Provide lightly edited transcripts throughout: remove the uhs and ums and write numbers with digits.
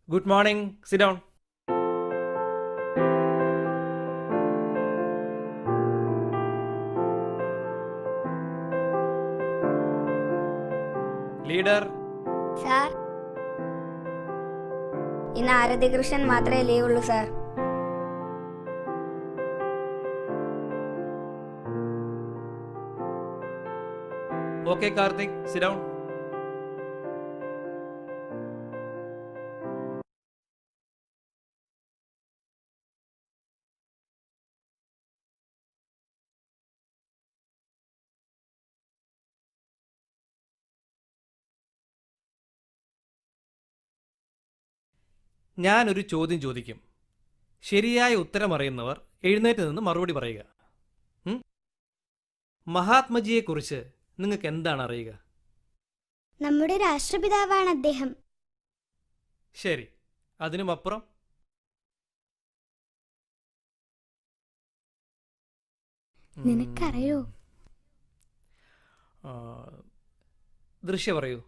Good morning. Sit down. Leader. Sir, ഇന്ന് ആരതികൃഷ്ണൻ മാത്രമേ leave ഉള്ളൂ sir. Okay, Karthik. Sit down. ഞാനൊരു ചോദ്യം ചോദിക്കും. ശരിയായ ഉത്തരം അറിയുന്നവർ എഴുന്നേറ്റ് നിന്ന് മറുപടി പറയുക. മഹാത്മജിയെക്കുറിച്ച് നിങ്ങൾക്ക് എന്താണ് അറിയുക? നമ്മുടെ രാഷ്ട്രപിതാവാണ് അദ്ദേഹം. ശരി, അതിനുമപ്പുറം? നിനക്കറിയോ? ദൃശ്യ പറയൂ.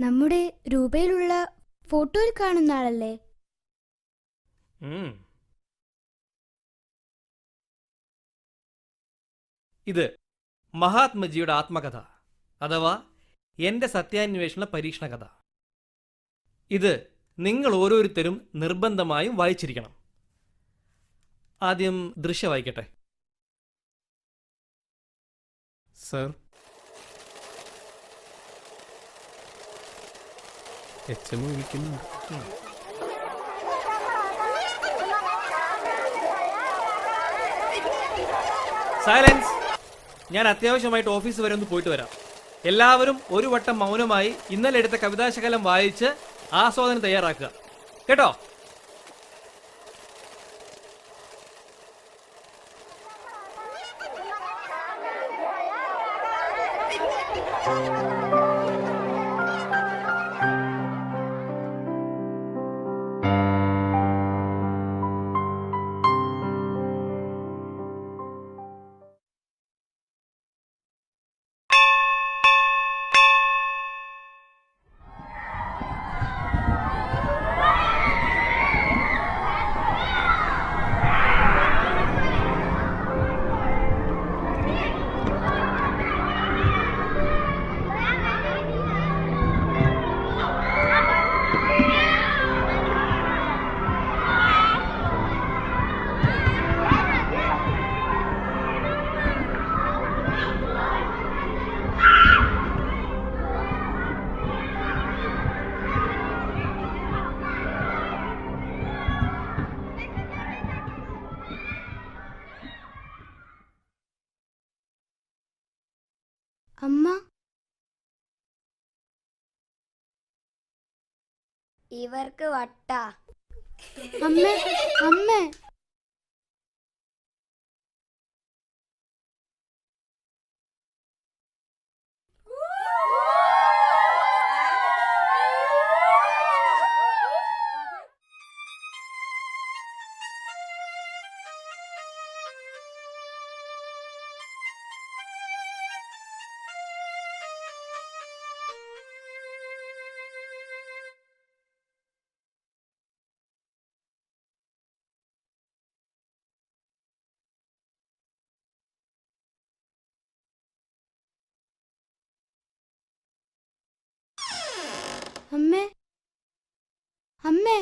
നമ്മുടെ രൂപയിലുള്ള ഫോട്ടോയിൽ കാണുന്ന ആളല്ലേ? ഇത് മഹാത്മജിയുടെ ആത്മകഥ അഥവാ എൻ്റെ സത്യാന്വേഷണ പരീക്ഷണ കഥ. ഇത് നിങ്ങൾ ഓരോരുത്തരും നിർബന്ധമായും വായിച്ചിരിക്കണം. ആദ്യം ദൃശ്യ വായിക്കട്ടെ. സർ, HM വിളിക്കുന്നു. സൈലൻസ്. ഞാൻ അത്യാവശ്യമായിട്ട് ഓഫീസ് വരെ ഒന്ന് പോയിട്ട് വരാം. എല്ലാവരും ഒരു വട്ടം മൗനമായി ഇന്നലെ എടുത്ത കവിതാശകലം വായിച്ച് ആസ്വാദനം തയ്യാറാക്കുക, കേട്ടോ? അമ്മ, ഇവർക്ക് വട്ടാ. അമ്മേ, അമ്മേ. അമ്മേ, അമ്മേ.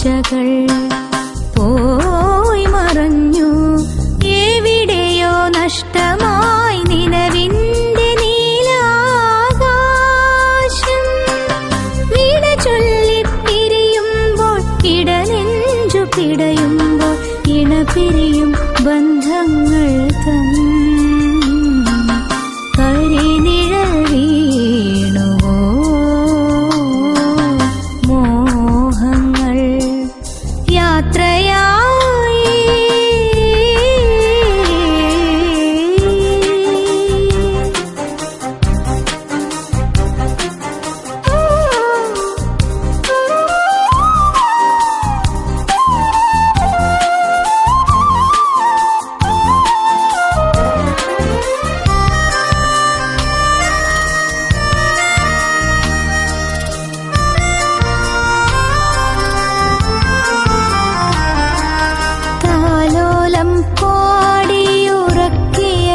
കാഴ്ചകൾ പോയി മറഞ്ഞു, എവിടെയോ നഷ്ടമായി നിലവിന്റെ നീലാകാശം. വിട ചൊല്ലി പിരിയുമ്പോൾ ഇടനെഞ്ചു പിടയുമ്പോൾ ഇണപിരിയും ബന്ധങ്ങൾ തൻ കരിനിഴൽ വീണുവോ മോഹങ്ങൾ യാത്രയായി. താലോലം പാടിയുറക്കിയ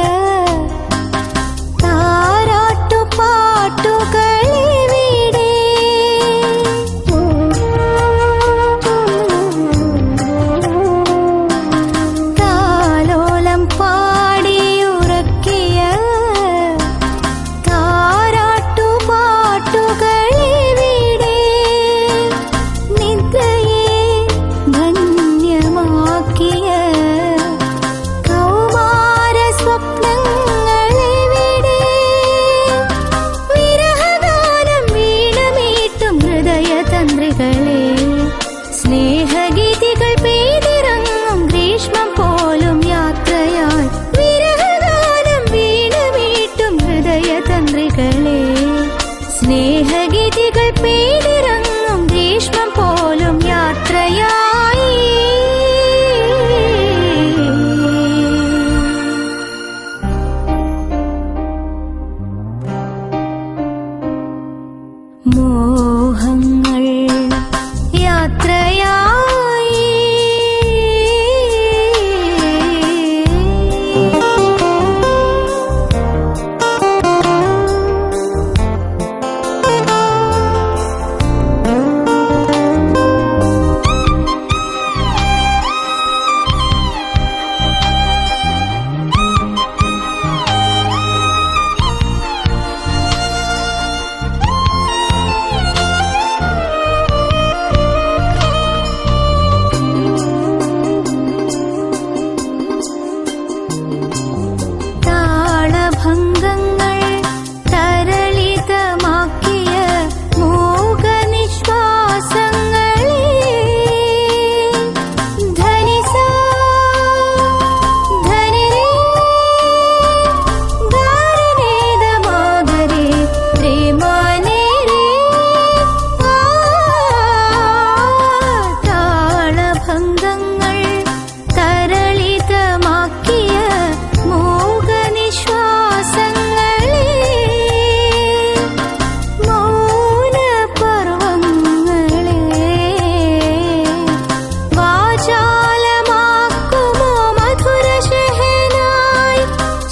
താരാട്ടുപാട്ടുകളെവിടെ? താലോലം പാടിയുറക്കിയ താരാട്ടുപാട്ടുകളെവിടെ? നിദ്രയെ ധന്യമാക്കിയ കൗമാര സ്വപ്നങ്ങളെവിടെ? വിരഹഗാനം വീണമീട്ടും ഹൃദയതന്ത്രികളെ, സ്നേഹഗീതികൾ പെയ്തിറങ്ങും ഗ്രീഷ്മം പോലും യാത്രയായി. വിരഹഗാനം വീണമീട്ടും ഹൃദയതന്ത്രികളെ, സ്നേഹഗീതികൾ പെയ്തിറങ്ങും ഗ്രീഷ്മം പോലും യാത്രയായി. മോഹങ്ങൾ യാത്രയായി. താളഭംഗങ്ങൾ തരളിതമാക്കിയ മൂകനിശ്വാസങ്ങളെ, ധനിസാ ധനിരേ ഗാനേദമാഗരേ പ്രേമാനേരേ. താളഭംഗങ്ങൾ തരളിതമാക്കിയ മൂകനിശ്വാസങ്ങളെ, മൗനപർവ്വങ്ങളെ വാചാലമാക്കുമോ മധുരശഹനായി?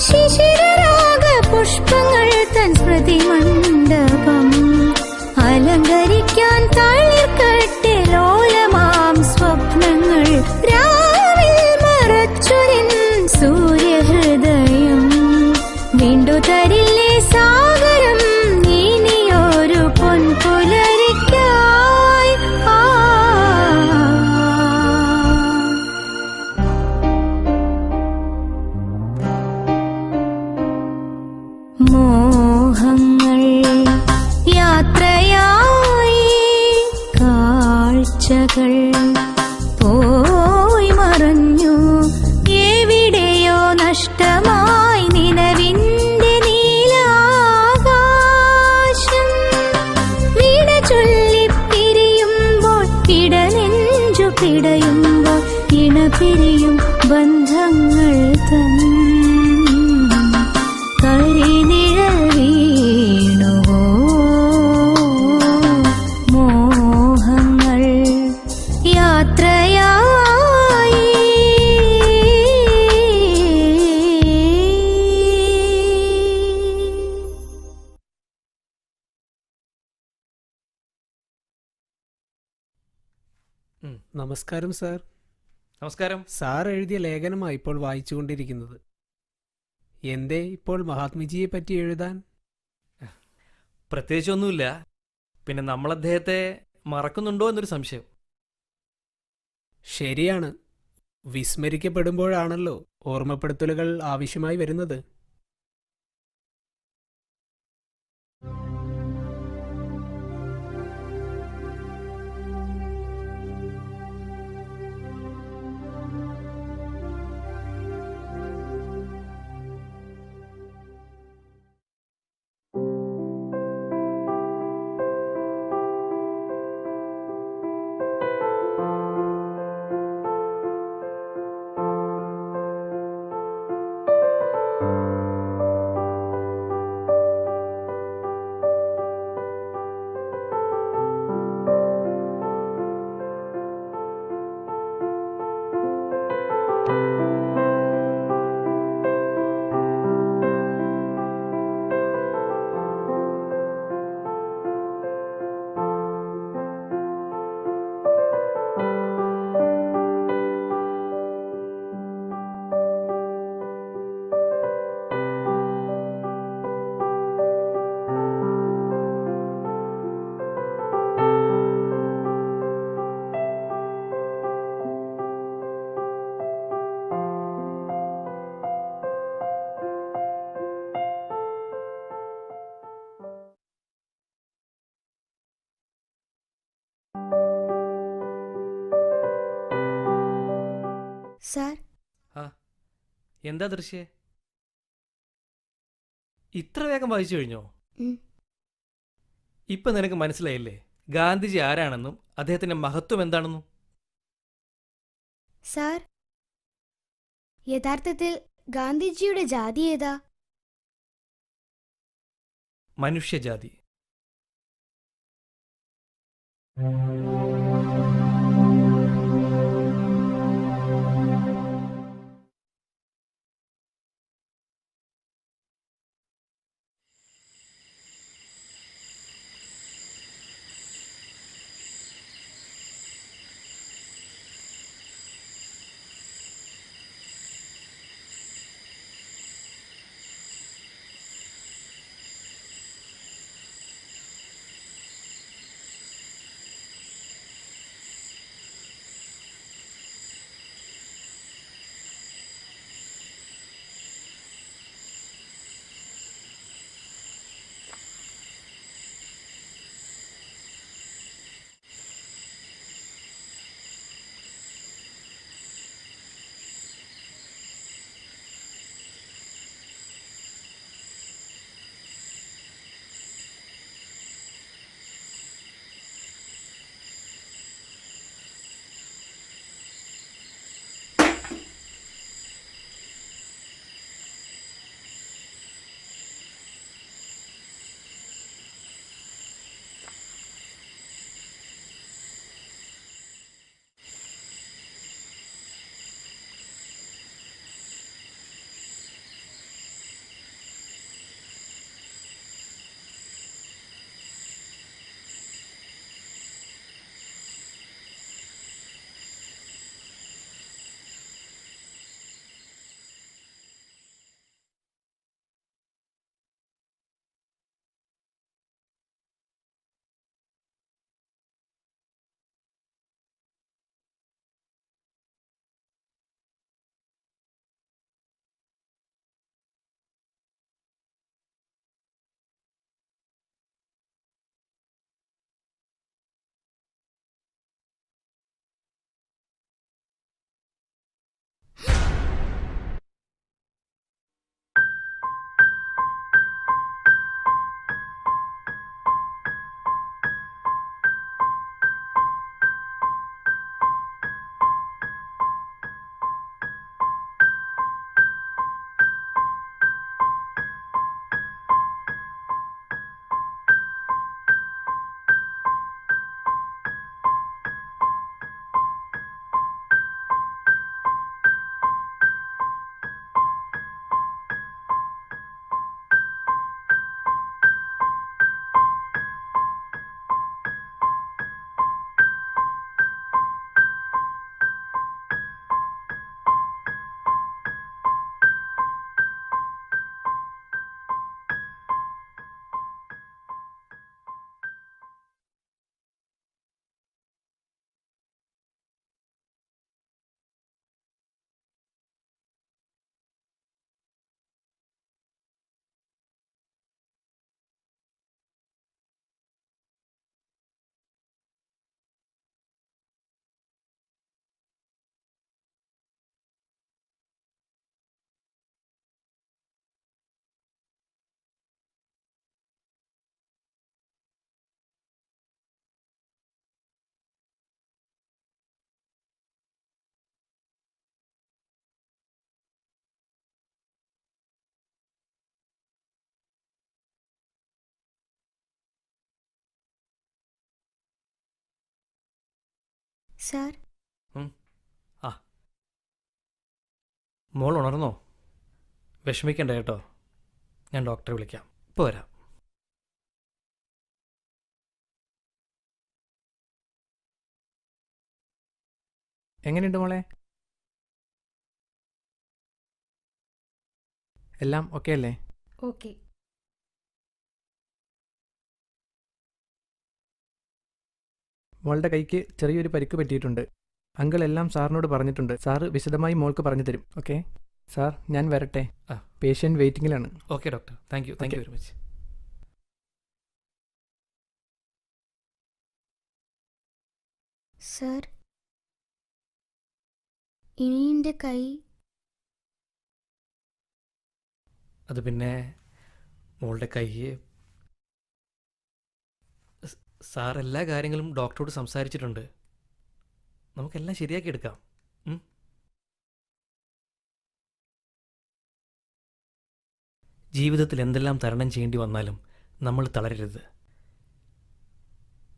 ശിശിരരാഗ പുഷ്പങ്ങൾ തൻ സ്മൃതിമണ്ഡപം അലങ്കരിക്കാൻ തളിർക്കട്ടിലോലമാം സ്വപ്നങ്ങൾ. രാവിൽ മറച്ചൊരിൻ സൂര്യഹൃദയം വീണ്ടു തരില്ലേ സാഗരം ഇനിയൊരു പൊൻപുലരിക്കായി. മോഹങ്ങൾ യാത്രയായി. കാഴ്ചകൾ പോയി മറഞ്ഞു, എവിടെയോ നഷ്ടമായി നിലവിന്റെ നീലാകാശം. വിട ചൊല്ലി പിരിയുമ്പോൾ ഇടനെഞ്ചു പിടയുമ്പോൾ ഇണപിരിയും ബന്ധങ്ങൾ തൻ കരിനിഴൽ വീണുവോ മോഹങ്ങൾ യാത്രയായി. നമസ്കാരം സാർ. നമസ്കാരം. സാർ എഴുതിയ ലേഖനമാണ് ഇപ്പോൾ വായിച്ചുകൊണ്ടിരിക്കുന്നത്. എന്തേ ഇപ്പോൾ മഹാത്മജിയെ പറ്റി എഴുതാൻ? പ്രത്യേകിച്ചൊന്നുമില്ല. പിന്നെ നമ്മൾ അദ്ദേഹത്തെ മറക്കുന്നുണ്ടോ എന്നൊരു സംശയം. ശരിയാണ്, വിസ്മരിക്കപ്പെടുമ്പോഴാണല്ലോ ഓർമ്മപ്പെടുത്തലുകൾ ആവശ്യമായി വരുന്നത്. സാർ, എന്താ ദൃശ്യേ? ഇത്ര വേഗം വായിച്ചു കഴിഞ്ഞോ? ഉം. ഇപ്പൊ നിനക്ക് മനസ്സിലായില്ലേ ഗാന്ധിജി ആരാണെന്നും അദ്ദേഹത്തിന്റെ മഹത്വം എന്താണെന്നും? സാർ, യഥാർത്ഥത്തിൽ ഗാന്ധിജിയുടെ ജാതി ഏതാ? മനുഷ്യജാതി. സാർ ആ മോൾ ഉണർന്നോ? വിഷമിക്കണ്ട കേട്ടോ, ഞാൻ ഡോക്ടറെ വിളിക്കാം. ഇപ്പോൾ വരാം. എങ്ങനെയുണ്ട് മോളെ? എല്ലാം ഓക്കെ അല്ലേ? ഓക്കെ. മോളുടെ കൈക്ക് ചെറിയൊരു പരിക്ക് പറ്റിയിട്ടുണ്ട്. അങ്കിൾ എല്ലാം സാറിനോട് പറഞ്ഞിട്ടുണ്ട്. സാറ് വിശദമായി മോൾക്ക് പറഞ്ഞു തരും. ഓക്കെ സാർ, ഞാൻ വരട്ടെ. ആ. പേഷ്യൻ്റ് വെയിറ്റിംഗിലാണ്. Okay doctor, thank you very much. Sir, ഇനി എൻ്റെ കൈ അത് പിന്നെ മോളുടെ കൈ സാർ എല്ലാ കാര്യങ്ങളും ഡോക്ടറോട് സംസാരിച്ചിട്ടുണ്ട്. നമുക്കെല്ലാം ശരിയാക്കി എടുക്കാം. ജീവിതത്തിൽ എന്തെല്ലാം തരണം ചെയ്യേണ്ടി വന്നാലും നമ്മൾ തളരരുത്.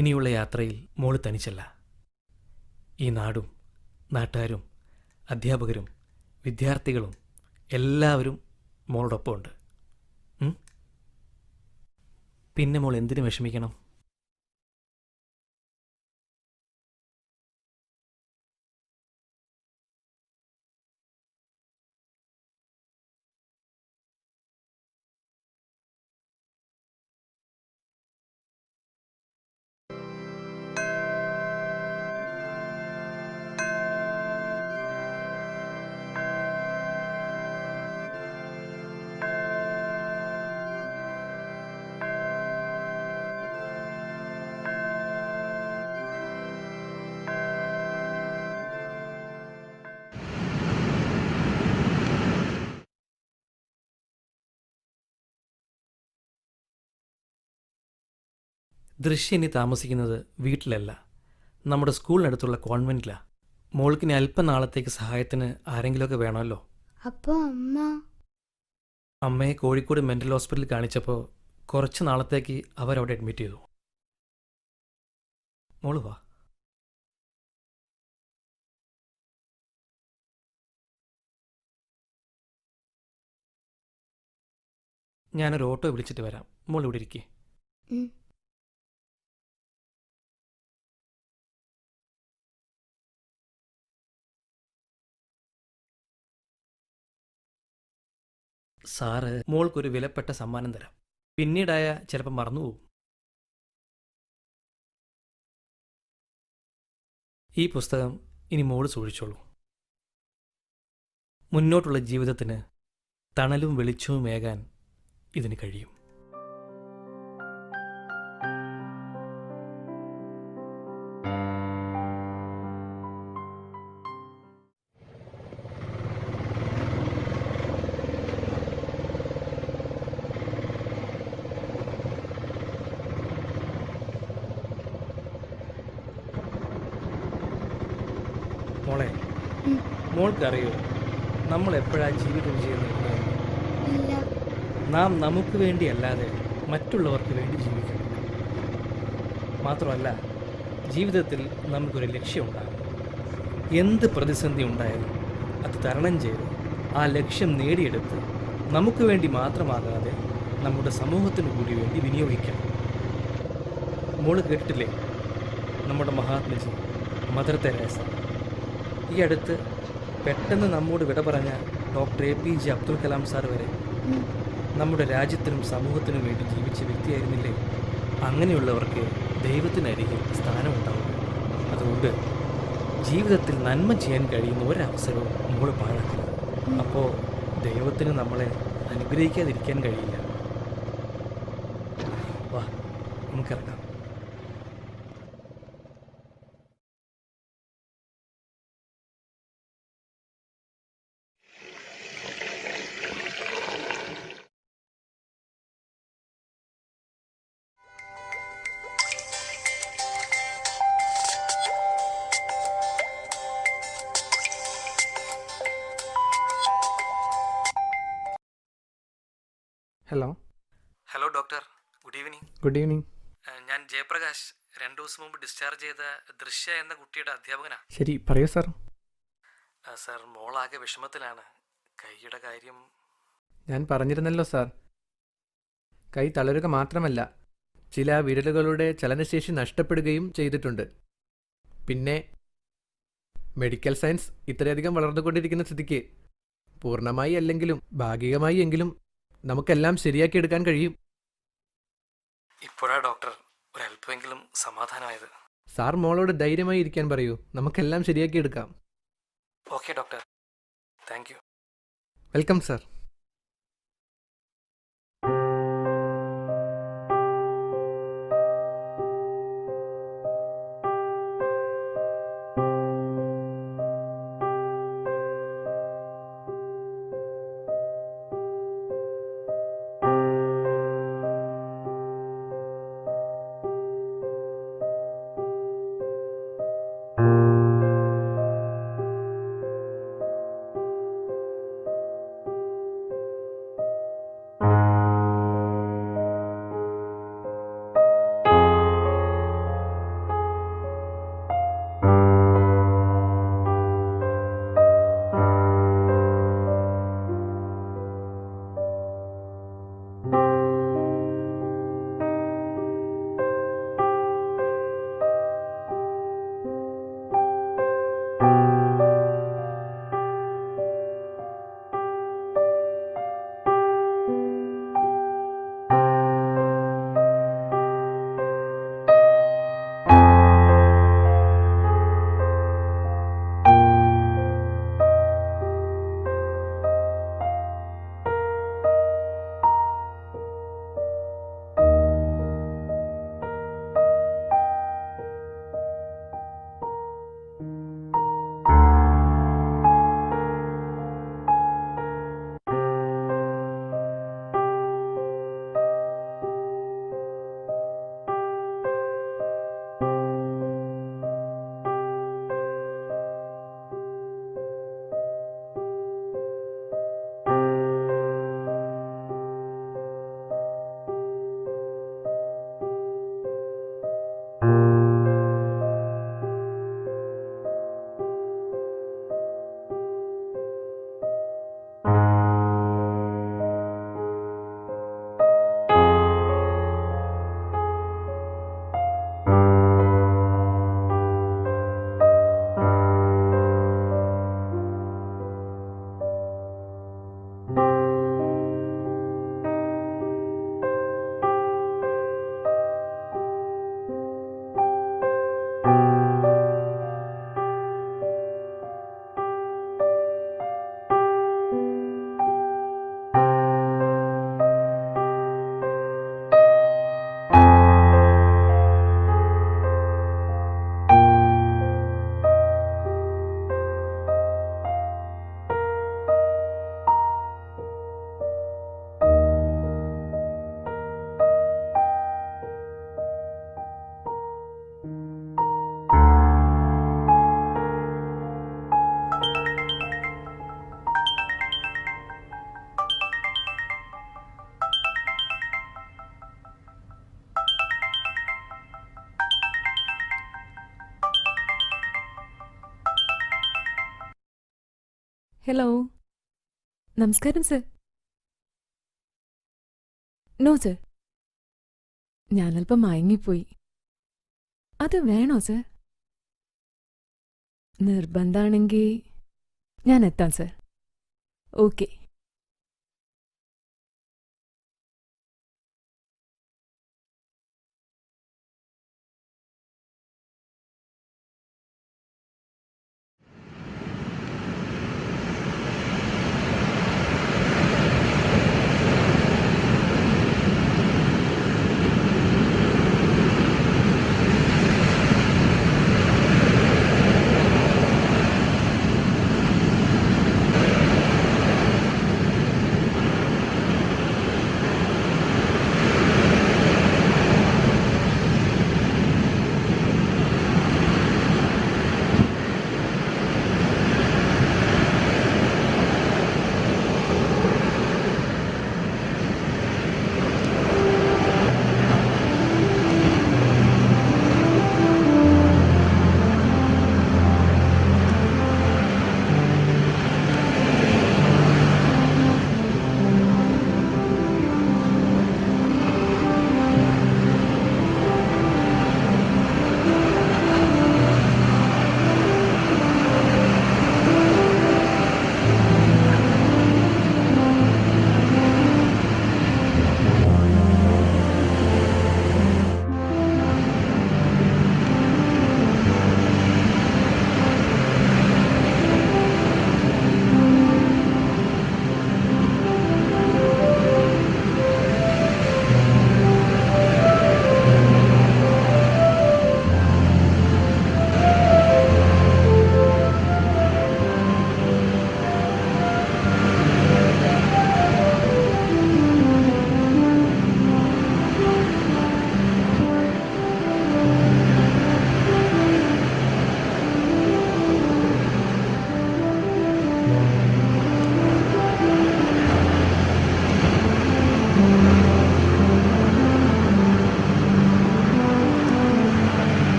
ഇനിയുള്ള യാത്രയിൽ മോള് തനിച്ചല്ല. ഈ നാടും നാട്ടുകാരും അധ്യാപകരും വിദ്യാർത്ഥികളും എല്ലാവരും മോളോടൊപ്പമുണ്ട്. പിന്നെ മോൾ എന്തിനു വിഷമിക്കണം? ദൃശ്യ ഇനി താമസിക്കുന്നത് വീട്ടിലല്ല, നമ്മുടെ സ്കൂളിനടുത്തുള്ള കോൺവെൻറ്റിലാണ്. മോൾക്കിനി അല്പനാളത്തേക്ക് സഹായത്തിന് ആരെങ്കിലുമൊക്കെ വേണമല്ലോ. അപ്പോൾ അമ്മയെ കോഴിക്കോട് മെൻ്റൽ ഹോസ്പിറ്റലിൽ കാണിച്ചപ്പോൾ കുറച്ച് നാളത്തേക്ക് അവരവിടെ അഡ്മിറ്റ് ചെയ്തു. മോള് വാ. ഞാനൊരു ഓട്ടോ വിളിച്ചിട്ട് വരാം. മോൾ ഇവിടെ ഇരിക്കേ. സാറ് മോൾക്കൊരു വിലപ്പെട്ട സമ്മാനം തരാം. പിന്നീടായ ചിലപ്പോൾ മറന്നുപോകും. ഈ പുസ്തകം ഇനി മോള് സൂക്ഷിച്ചോളൂ. മുന്നോട്ടുള്ള ജീവിതത്തിന് തണലും വെളിച്ചവുമേകാൻ ഇതിന് കഴിയും. മോളെ, മോൾക്കറിയോ നമ്മൾ എപ്പോഴാണ് ജീവിത വിജയം നേടുന്നത്? ഇല്ല. നാം നമുക്ക് വേണ്ടിയല്ലാതെ മറ്റുള്ളവർക്ക് വേണ്ടി ജീവിക്കണം. മാത്രമല്ല, ജീവിതത്തിൽ നമുക്കൊരു ലക്ഷ്യമുണ്ടാകും. എന്ത് പ്രതിസന്ധി ഉണ്ടായാലും അത് തരണം ചെയ്ത് ആ ലക്ഷ്യം നേടിയെടുത്ത് നമുക്ക് വേണ്ടി മാത്രമാകാതെ നമ്മുടെ സമൂഹത്തിന് കൂടി വേണ്ടി വിനിയോഗിക്കണം. മോള് കേട്ടിട്ടില്ലേ നമ്മുടെ മഹാത്മജി മദർ തെരേസ? ഈ അടുത്ത് പെട്ടെന്ന് നമ്മോട് വിട പറഞ്ഞ doctor APJ Abdul Kalam sir വരെ നമ്മുടെ രാജ്യത്തിനും സമൂഹത്തിനും വേണ്ടി ജീവിച്ച വ്യക്തിയായിരുന്നില്ലേ? അങ്ങനെയുള്ളവർക്ക് ദൈവത്തിനരികിൽ സ്ഥാനമുണ്ടാവും. അതുകൊണ്ട് ജീവിതത്തിൽ നന്മ ചെയ്യാൻ കഴിയുന്ന ഒരവസരവും നമ്മൾ പാഴാക്കരുത്. അപ്പോൾ ദൈവത്തിന് നമ്മളെ അനുഗ്രഹിക്കാതിരിക്കാൻ കഴിയില്ല. വാ, നമുക്കിറങ്ങാം. Hello hello doctor, good evening. Good evening. ഞാൻ ജയപ്രകാശ് 2 ദിവസം മുമ്പ് ഡിസ്ചാർജ് ചെയ്ത ദൃശ്യ എന്ന കുട്ടിയുടെ അധ്യാപകനാ. ശരി, പറയൂ സാർ. സാർ, മോളാകെ വിഷമത്തിലാണ്. കൈയുടെ കാര്യം. ഞാൻ പറഞ്ഞിരുന്നല്ലോ സാർ, കൈ തളരുക മാത്രമല്ല, ചില വിരലുകളുടെ ചലനശേഷി നഷ്ടപ്പെടുകയും ചെയ്തിട്ടുണ്ട്. പിന്നെ മെഡിക്കൽ സയൻസ് ഇത്രയധികം വളർന്നുകൊണ്ടിരിക്കുന്ന സ്ഥിതിക്ക് പൂർണ്ണമായി അല്ലെങ്കിലും ഭാഗികമായി എങ്കിലും നമുക്കെല്ലാം ശരിയാക്കിയെടുക്കാൻ കഴിയും. ഇപ്പോഴാ ഡോക്ടർ ഒരല്പമെങ്കിലും സമാധാനമായത്. സാർ മോളോട് ധൈര്യമായി ഇരിക്കാൻ പറയൂ, നമുക്കെല്ലാം ശരിയാക്കിയെടുക്കാം. Okay doctor, thank you. Welcome sir. Hello, നമസ്കാരം സർ. നോ സർ, ഞാനല്പം മയങ്ങിപ്പോയി. അത് വേണോ സർ? നിർബന്ധാണെങ്കിൽ ഞാൻ എത്താം sir. Okay.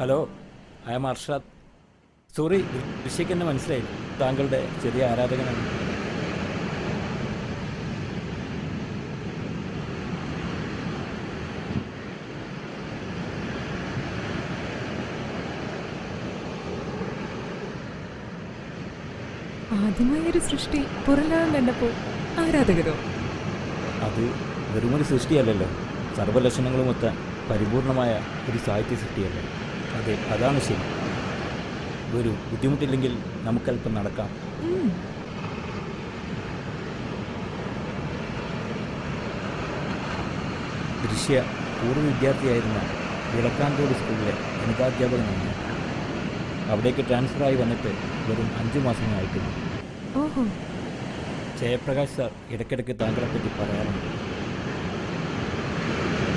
Hello, I am Arshad. Sorry, ഋഷിക്ക് എന്നെ മനസ്സിലായി. താങ്കളുടെ ചെറിയ ആരാധകനാണ്. ആദ്യമായൊരു സൃഷ്ടി പുറംലോകം കണ്ടപ്പോൾ ആരാധകരോ? അത് വെറുമൊരു സൃഷ്ടിയല്ലല്ലോ, സർവ്വലക്ഷണങ്ങളുമൊത്ത പരിപൂർണമായ ഒരു സാഹിത്യ സൃഷ്ടിയല്ലേ. അതെ, അതാണ് ശരി. ഒരു ബുദ്ധിമുട്ടില്ലെങ്കിൽ നമുക്കല്പം നടക്കാം. ഉം. ദൃശ്യ പൂർവ്വ വിദ്യാർത്ഥിയായിരുന്ന വിളക്കാന്തോട് സ്കൂളിലെ ഗണിതാധ്യാപകനാണ്. അവിടേക്ക് ട്രാൻസ്ഫറായി വന്നിട്ട് വെറും 5 മാസമേ ആയിട്ടുള്ളൂ. ഓഹോ. ജയപ്രകാശ് സാർ ഇടയ്ക്കിടയ്ക്ക് താങ്കളെപ്പറ്റി പറയാറുണ്ട്.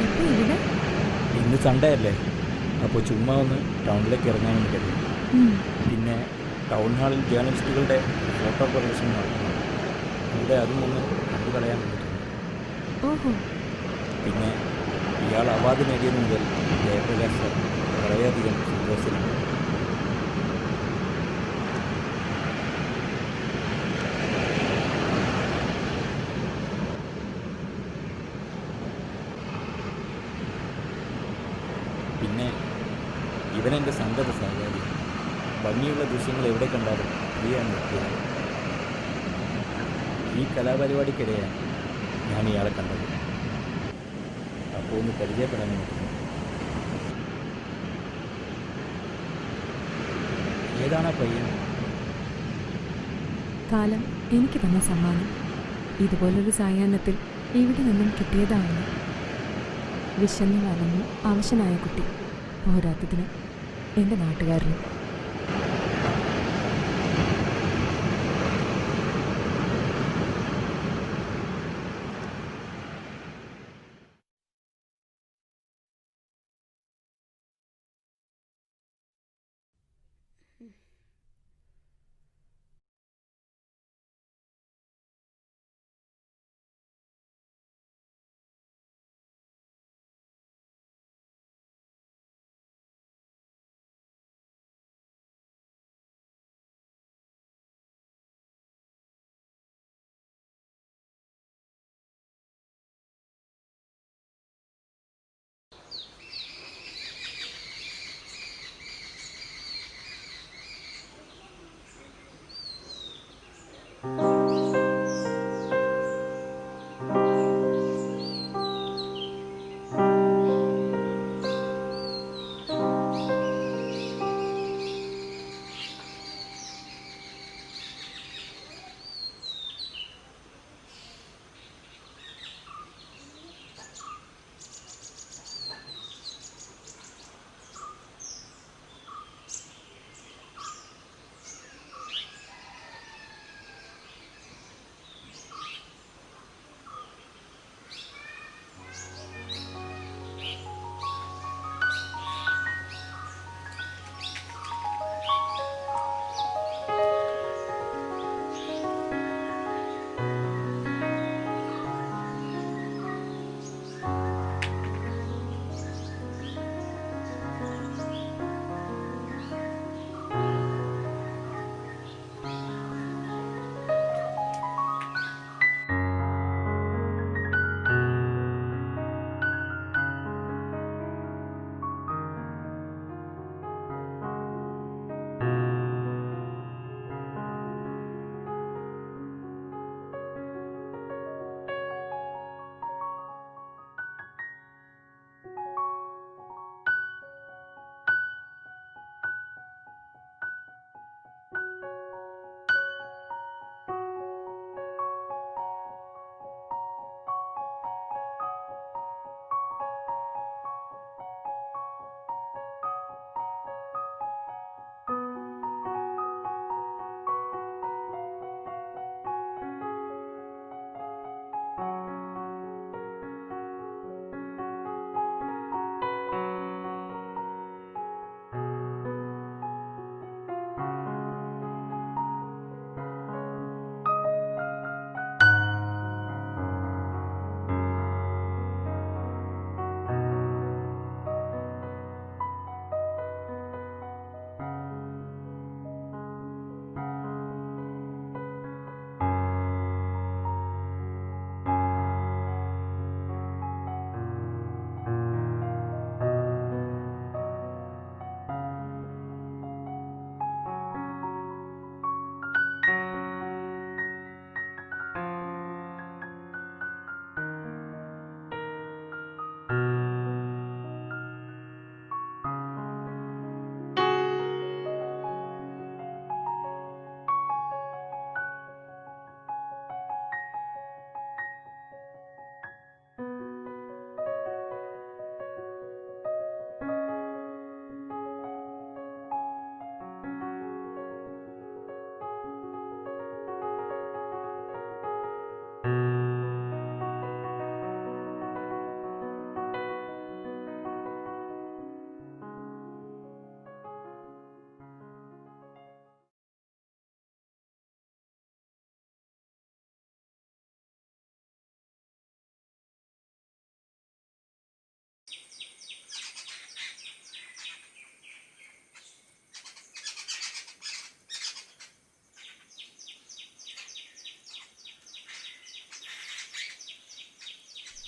ഇപ്പൊ ഇവിടെ? ഇന്ന് സൺഡേ അല്ലേ, അപ്പോൾ ചുമ്മാ ഒന്ന് ടൗണിലേക്ക് ഇറങ്ങാമെന്ന് കരുതി. ഉം. പിന്നെ ടൗൺ ഹാളിൽ ജേർണലിസ്റ്റുകളുടെ ഫോട്ടോ പ്രദർശനം നടക്കുന്നു. ഇവിടെ അതും ഒന്ന് കണ്ടു കളയാൻ വേണ്ടിയിട്ടുണ്ട്. ഓഹോ. പിന്നെ ഇയാൾ അവാർഡ് നേടിയത് മുതൽ ജയപ്രകാശ് സാർ വളരെയധികം സന്തോഷത്തിലാണ്. പിന്നെ ഇവനെൻ്റെ സന്തത സഹകാരി. ഭംഗിയുള്ള ദൃശ്യങ്ങൾ എവിടെ കണ്ടാലും പ്രിയാണ് നിർത്തിയത്. ഈ കലാപരിപാടിക്കിടെയാണ് ഞാൻ ഇയാളെ കണ്ടത്. അപ്പോൾ ഒന്ന് പരിചയപ്പെടാൻ പറ്റുന്നു. ഏതാണ് ആ പയ്യൻ? കാലം എനിക്ക് തന്ന സമ്മാനം. ഇതുപോലൊരു സായാഹ്നത്തിൽ ഇവിടെ നിന്നും കിട്ടിയതാണ്. വിശന്ന് വലഞ്ഞു അവശനായ കുട്ടി, പോരാത്തതിന് എൻ്റെ നാട്ടുകാരനും.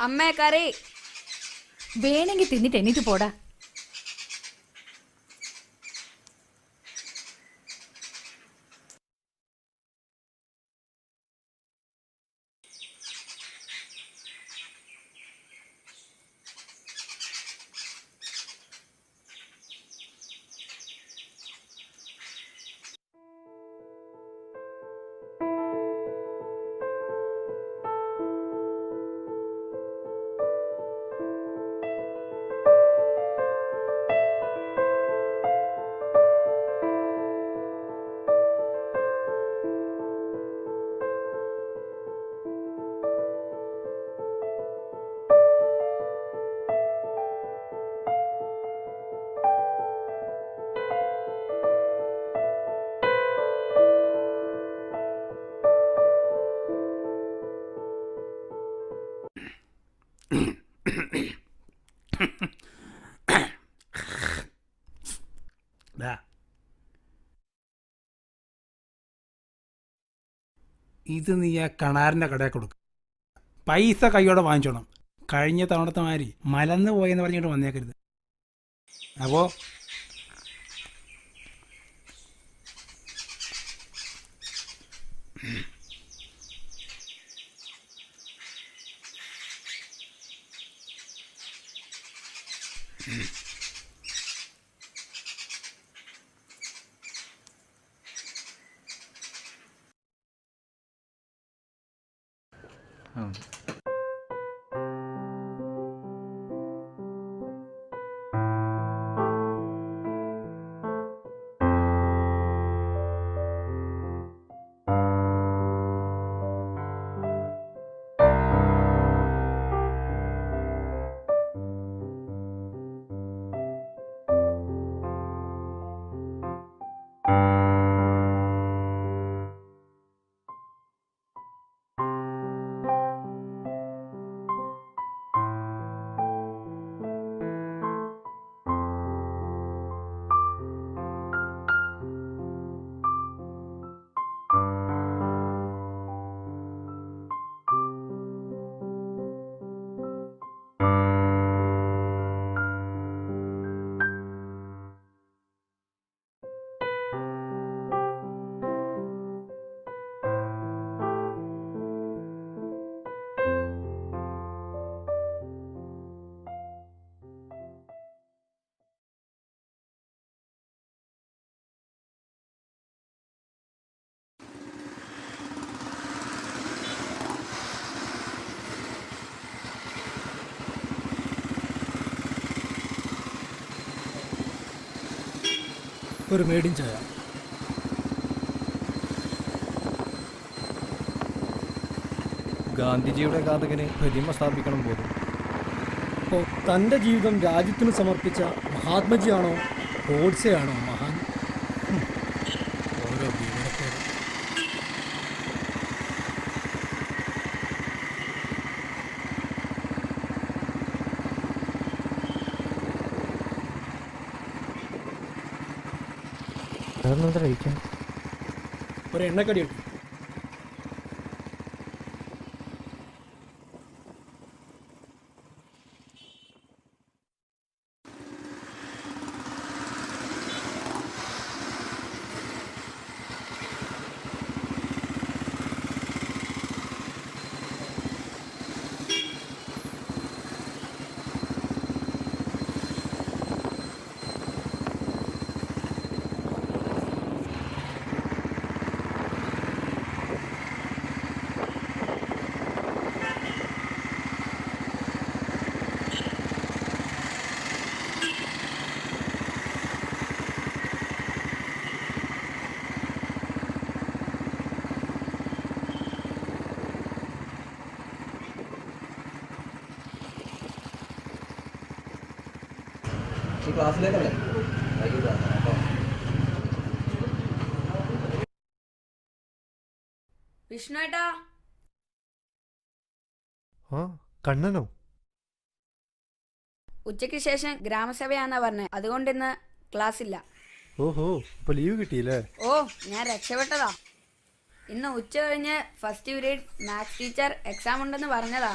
അമ്മേ കറി. വേണമെങ്കിൽ തിന്നിട്ട് എണീറ്റ് പോടാ. ഇത് നീ ആ കണാറിൻ്റെ കടയിൽ കൊടുക്കും. പൈസ കൈയോടെ വാങ്ങിച്ചോണം. കഴിഞ്ഞ തവണത്തെ മാതിരി മലന്ന് പോയെന്ന് പറഞ്ഞിട്ട് വന്നേക്കരുത്. അപ്പോൾ ഒരു മേഡിൻ ചായ. ഗാന്ധിജിയുടെ ഘാതകന് പ്രതിമ സ്ഥാപിക്കണം പോലും. അപ്പോൾ തൻ്റെ ജീവിതം രാജ്യത്തിന് സമർപ്പിച്ച മഹാത്മജിയാണോ ഗോഡ്സെയാണോ മഹാൻ? ഓരോ വിവരത്തോടെ. ഒരു എണ്ണക്കടി എടുക്കും. ക്ലാസ്സിലേക്കല്ലേ? വിഷ്ണുവേട്ടാ. ആ കണ്ണനോ? ഉച്ചയ്ക്ക് ശേഷം ഗ്രാമസഭയാന്നാ പറഞ്ഞത്. അതുകൊണ്ട് ഇന്ന് ക്ലാസ് ഇല്ല. ഓഹോ, ഇപ്പൊ ലീവ് കിട്ടിയില്ലേ? ഓ, ഞാൻ രക്ഷപ്പെട്ടതാ. ഇന്ന് ഉച്ച കഴിഞ്ഞ് first period maths teacher exam ഉണ്ടെന്ന് പറഞ്ഞതാ.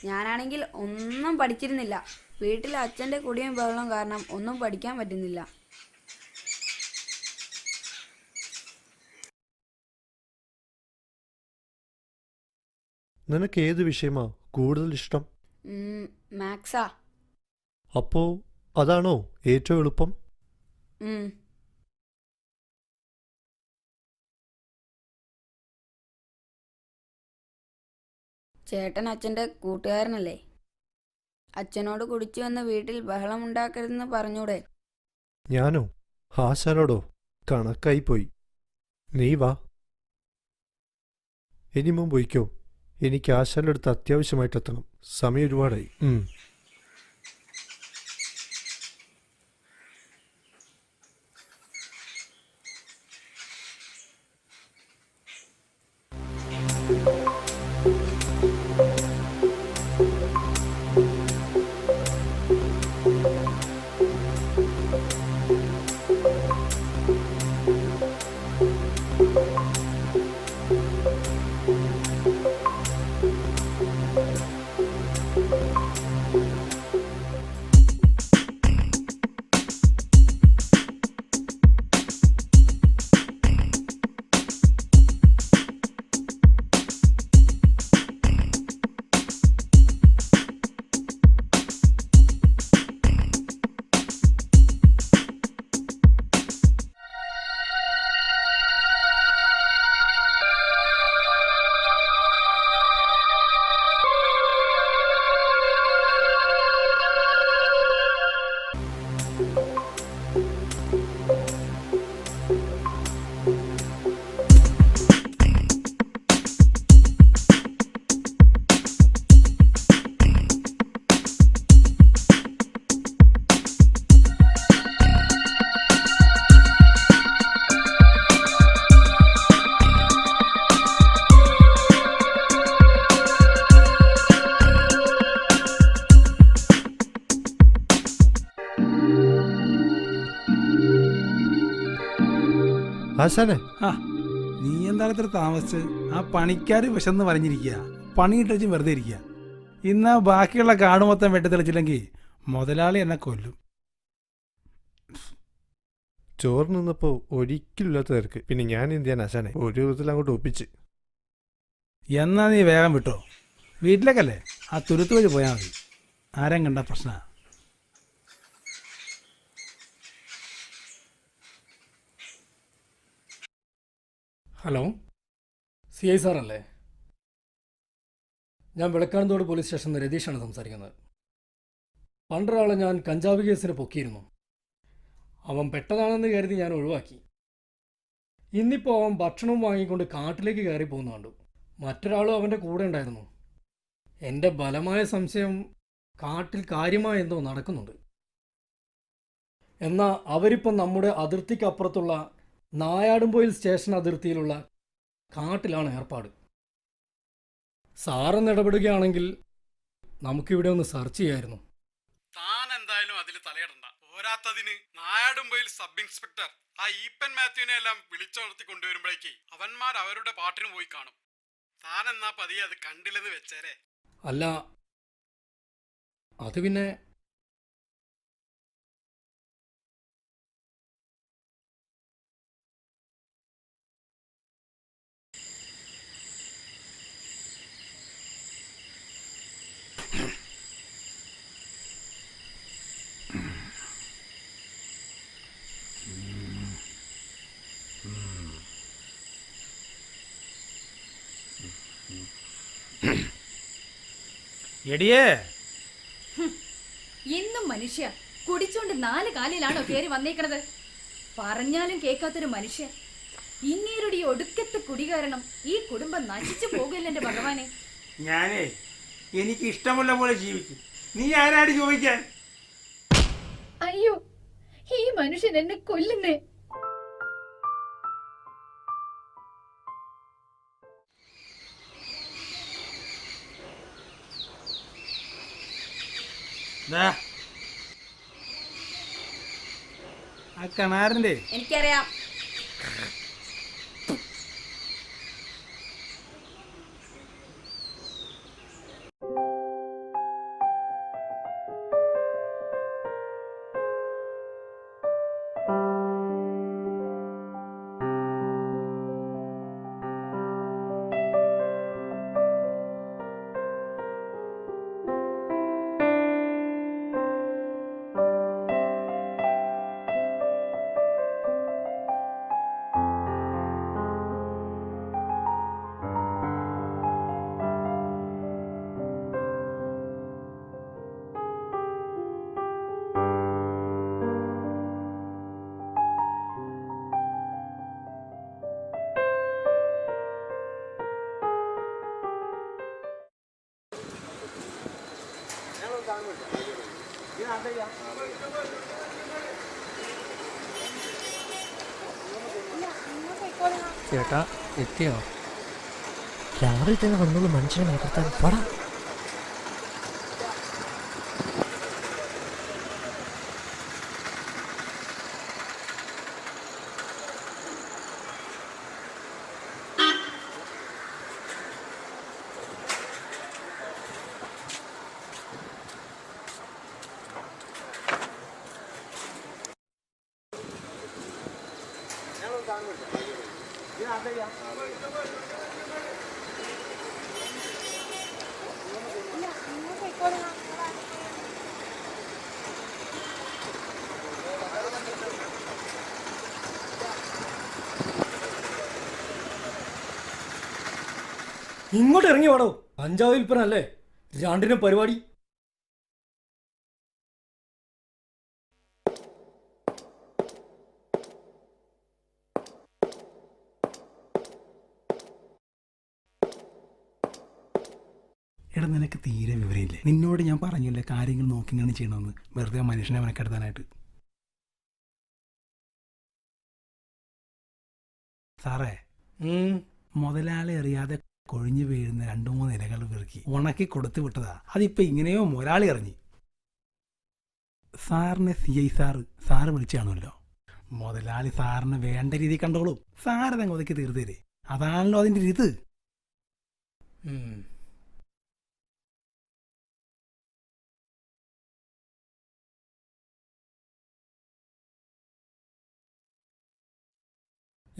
ഞാനാണെങ്കിൽ ഒന്നും പഠിച്ചിരുന്നില്ല. വീട്ടിൽ അച്ഛൻ്റെ കുടിയും ബഹളവും കാരണം ഒന്നും പഠിക്കാൻ പറ്റുന്നില്ല. നിനക്ക് ഏത് വിഷയമാ കൂടുതൽ ഇഷ്ടം? മാത്സാ. അപ്പോ അതാണോ ഏറ്റവും എളുപ്പം? ചേട്ടൻ അച്ഛൻ്റെ കൂട്ടുകാരനല്ലേ? അച്ഛനോട് കുടിച്ചു വന്ന് വീട്ടിൽ ബഹളമുണ്ടാക്കരുതെന്ന് പറഞ്ഞൂടെ? ഞാനോ? ആശാനോടോ? കണക്കായി പോയി. നീ വാ. ഇനിമും പോയിക്കോ. എനിക്ക് ആശാന്റെ അടുത്ത് അത്യാവശ്യമായിട്ടെത്തണം. സമയം ഒരുപാടായി. ആശാനെ, നീ എന്താണ് ഇത്ര താമസിച്ച്? ആ പണിക്കാർ വിശന്ന് പറഞ്ഞിരിക്കുക. പണിയിട്ട് വെച്ച് വെറുതെ ഇരിക്കുക. ഇന്ന് ബാക്കിയുള്ള കാട് മൊത്തം വെട്ടിത്തെളിച്ചില്ലെങ്കിൽ മുതലാളി എന്നെ കൊല്ലും. ചോറ് നിന്നപ്പോ ഒരിക്കലില്ലാത്ത തിരക്ക്. പിന്നെ ഞാൻ എന്ത് ചെയ്യാൻ ആശാനെ? ഒരു വിധത്തിൽ അങ്ങോട്ട് ഒപ്പിച്ച്. എന്നാ നീ വേഗം വിട്ടോ. വീട്ടിലേക്കല്ലേ? ആ തുരുത്ത് വഴി പോയാൽ മതി. ആരും കണ്ട പ്രശ്നമാണ്. ഹലോ, CI സാറല്ലേ? ഞാൻ വെളക്കാനത്തോട് പോലീസ് സ്റ്റേഷനിൽ നിന്ന് രതീഷാണ് സംസാരിക്കുന്നത്. പണ്ടൊരാളെ ഞാൻ കഞ്ചാവ് കേസിന് പൊക്കിയിരുന്നു. അവൻ പെട്ടതാണെന്ന് കരുതി ഞാൻ ഒഴിവാക്കി. ഇന്നിപ്പോൾ അവൻ ഭക്ഷണവും വാങ്ങിക്കൊണ്ട് കാട്ടിലേക്ക് കയറി പോകുന്ന കണ്ടു. മറ്റൊരാളും അവൻ്റെ കൂടെ ഉണ്ടായിരുന്നു. എൻ്റെ ബലമായ സംശയം കാട്ടിൽ കാര്യമായ എന്തോ നടക്കുന്നുണ്ട്. എന്നാൽ അവരിപ്പം നമ്മുടെ അതിർത്തിക്കപ്പുറത്തുള്ള നായാടുംപോയിൽ സ്റ്റേഷൻ അതിർത്തിയിലുള്ള കാട്ടിലാണ് ഏർപ്പാട്. സാറൊന്ന് ഇടപെടുകയാണെങ്കിൽ നമുക്കിവിടെ ഒന്ന് സെർച്ച് ചെയ്യായിരുന്നു. താൻ എന്തായാലും അതിൽ തലയിടണ്ട. പോരാത്തതിന് നായാടുംപോയിൽ സബ് ഇൻസ്പെക്ടർ ആ ഈപ്പൻ മാത്യുവിനെ എല്ലാം വിളിച്ചുണർത്തി കൊണ്ടുവരുമ്പോഴേക്ക് അവന്മാർ അവരുടെ പാട്ടിന് പോയി കാണും. താൻ എന്നാ പതിയെ അത് കണ്ടില്ലെന്ന് വെച്ചേരെ. അല്ല, അത് പിന്നെ എടിയേ, എന്നും മനുഷ്യ കുടിച്ചോണ്ട് 4 കാലിലാണോ കയറി വന്നേക്കണത്? പറഞ്ഞാലും കേൾക്കാത്തൊരു മനുഷ്യൻ. ഇങ്ങേരുടെ ഈ ഒടുക്കത്തെ കുടി കാരണം ഈ കുടുംബം നശിച്ചു പോകില്ല എന്റെ ഭഗവാനെ. ഞാനേ എനിക്ക് ഇഷ്ടമുള്ള പോലെ ജീവിക്കും. നീ ആരാടി ചോദിക്കാൻ? അയ്യോ, ഈ മനുഷ്യൻ എന്നെ കൊല്ലുന്നേ. ആ കണാറിന്റെ എനിക്കറിയാം. ചേട്ടാ എത്തിയോ? രാവിലെ തന്നെ വന്നോളൂ മനുഷ്യനെ മേക്കർത്താൻ പടാ. ഇങ്ങോട്ട് ഇറങ്ങി വാടോ. കഞ്ചാവ് വിൽപ്പന അല്ലേ രണ്ടിനും പരിപാടി. എടാ നിനക്ക് തീരെ വിവരമില്ലേ? നിന്നോട് ഞാൻ പറഞ്ഞില്ലേ കാര്യങ്ങൾ നോക്കിയാണ് ചെയ്യണമെന്ന്, വെറുതെ മനുഷ്യനെ മെനക്കെടുത്താനായിട്ട്. സാറേ, മുതലാളി അറിയാതെ കൊഴിഞ്ഞു വീഴുന്ന 2-3 ഇലകൾ പെറുക്കി ഉണക്കി കൊടുത്തു വിട്ടതാ. അതിപ്പോ ഇങ്ങനെയോ മുതലാളി അറിഞ്ഞു. സാറിനെ CI സാറ് വിളിച്ചാണല്ലോ. മുതലാളി സാറിന് വേണ്ട രീതി കണ്ടോളൂ. സാറതങ്ങ് ഒതുക്കി തീർത്തേരെ. അതാണല്ലോ അതിൻ്റെ രീതി.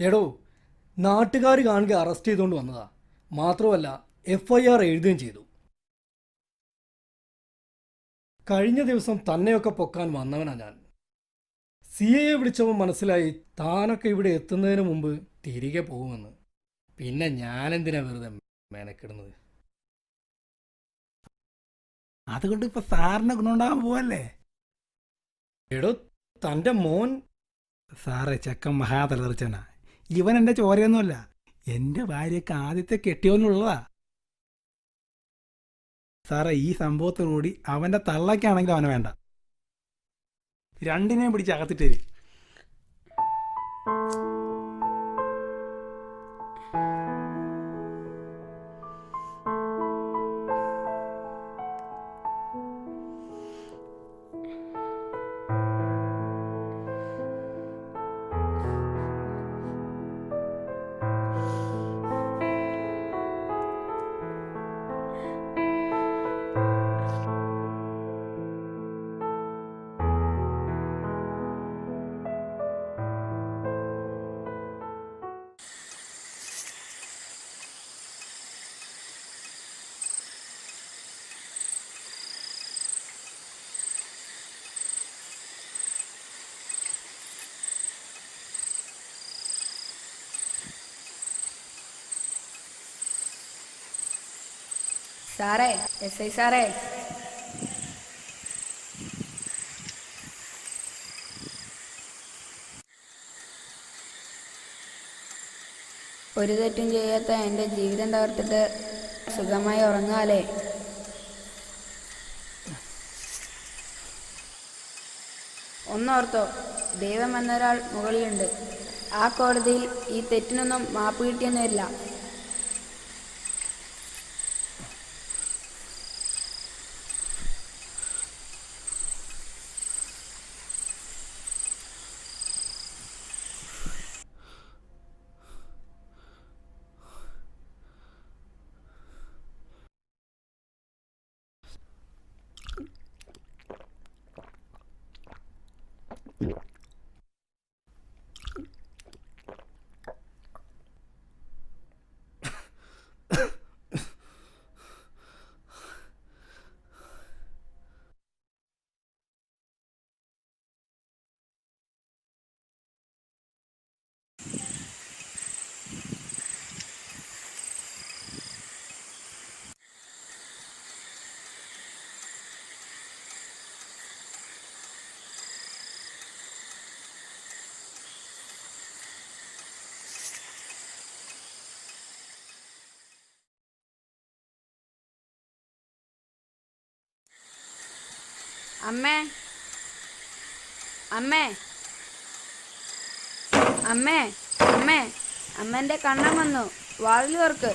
എടോ, നാട്ടുകാർ കാണുക അറസ്റ്റ് ചെയ്തുകൊണ്ട് വന്നതാ. മാത്രമല്ല FIR എഴുതുകയും ചെയ്തു. കഴിഞ്ഞ ദിവസം തന്നെയൊക്കെ പൊക്കാൻ വന്നവനാ ഞാൻ. CIയെ വിളിച്ചപ്പോൾ മനസ്സിലായി താനൊക്കെ ഇവിടെ എത്തുന്നതിന് മുമ്പ് തിരികെ പോകുമെന്ന്. പിന്നെ ഞാനെന്തിനാ വെറുതെ മെനക്കിടുന്നത്? അതുകൊണ്ട് ഇപ്പൊ സാറിന് ഗുണമുണ്ടാകാൻ പോവല്ലേ? എടോ, തൻ്റെ മോൻ. സാറേ, ചെക്കൻ മഹാതലറിച്ചനാ. ഇവൻ എൻ്റെ ചോരയൊന്നുമല്ല, എൻ്റെ ഭാര്യയ്ക്ക് ആദ്യത്തെ കെട്ടിയോന്നുള്ളതാ. സാറേ, ഈ സംഭവത്തോടുകൂടി അവൻ്റെ തള്ളയ്ക്കാണെങ്കിലും അവനെ വേണ്ട. രണ്ടിനെയും പിടിച്ച് അകത്തിട്ടേര്. സാറേ, SI സാറേ, ഒരു തെറ്റും ചെയ്യാത്ത എൻ്റെ ജീവിതം തകർത്തിട്ട് സുഖമായി ഉറങ്ങാലേ. ഒന്നോർത്തോ, ദൈവം എന്നൊരാൾ മുകളിലുണ്ട്. ആ കോടതിയിൽ ഈ തെറ്റിനൊന്നും മാപ്പ് കിട്ടിയെന്ന് വരില്ല. അമ്മേ അമ്മേ അമ്മേ അമ്മേ അമ്മേന്റെ കണ്ണൻ വന്നു, വാതിൽ തുറക്ക്.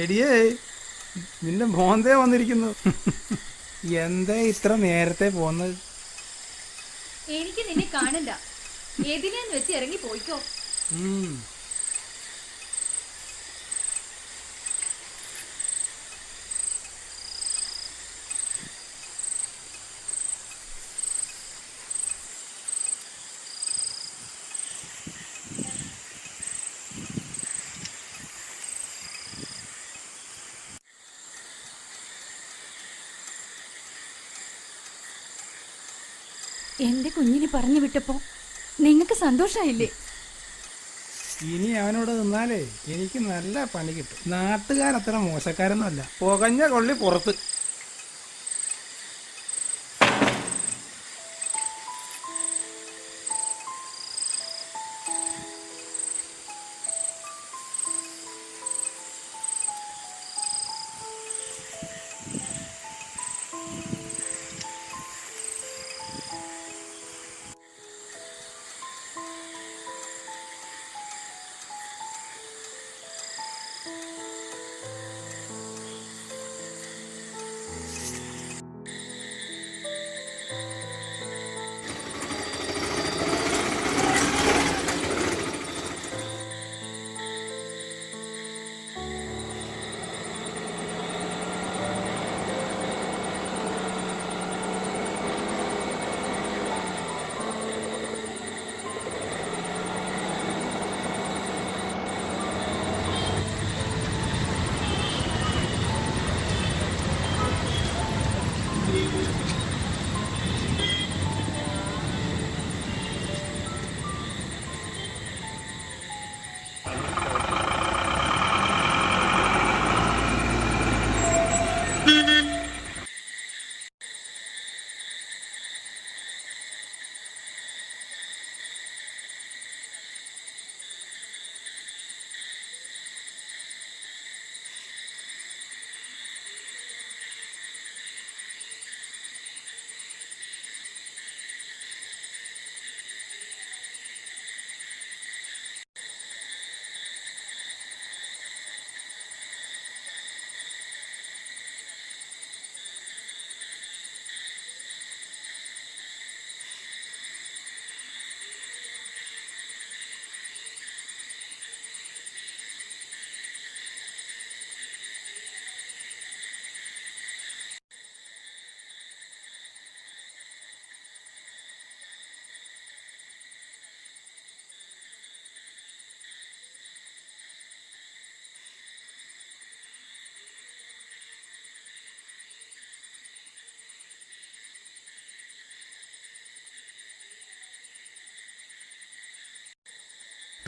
എടിയേ, നിന്റെ മോന്തേ വന്നിരിക്കുന്നു. എന്താ ഇത്ര നേരത്തെ പോന്നത്? എനിക്ക് നിന്നെ കാണണ്ട, ഏതിനെന്ന് വെച്ച് ഇറങ്ങി പോയിക്കോ. എന്റെ കുഞ്ഞിനെ പറഞ്ഞു വിട്ടപ്പോ നിങ്ങൾക്ക് സന്തോഷായില്ലേ? ഇനി അവനോട് നിന്നാലേ എനിക്ക് നല്ല പണി കിട്ടും. നാട്ടുകാരത്ര മോശക്കാരൊന്നുമല്ല. പുകഞ്ഞ കൊള്ളി പുറത്ത്.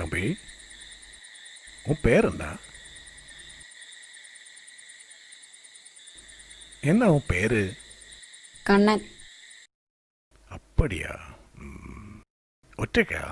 தம்பி, உன் பேர் என்ன? என்ன உன் பேரு? കണ്ണൻ. அப்படியா? ஒற்றைக்கா?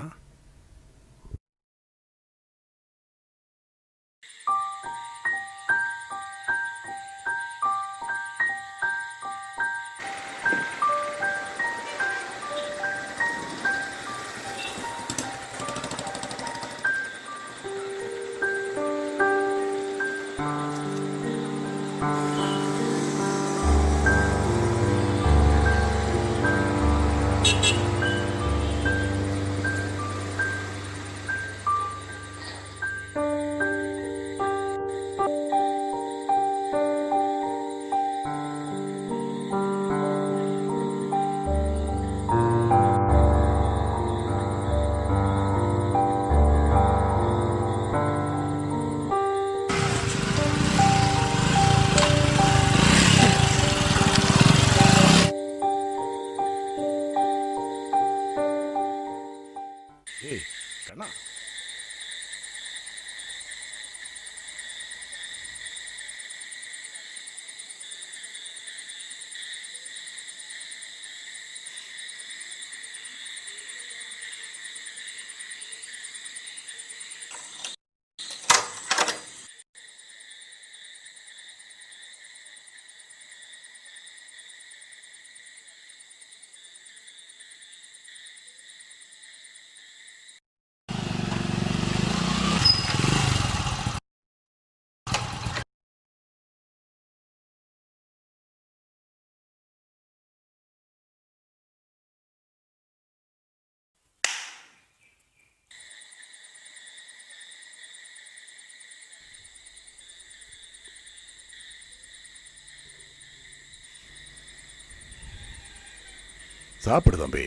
சாப்பிடு தம்பி,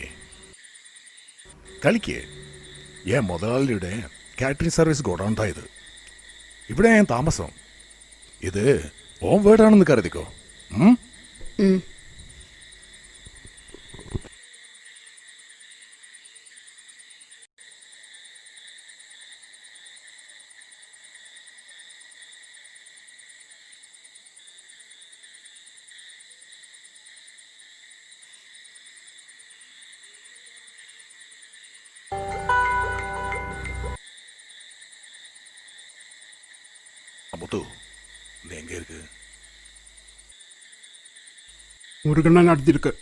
കളിക്ക്. ഏൻ മുതലാളിയുടെ കാറ്ററിംഗ് സർവീസ് ഗോഡൗൺ താ ഇത്. ഇവിടെ ഞാൻ താമസം. ഇത് ഓം വീടാണെന്ന് കരുതിക്കോ. முத்து, நீ எங்க இருக்கு? முருகண்ணன் நடத்திருக்கு.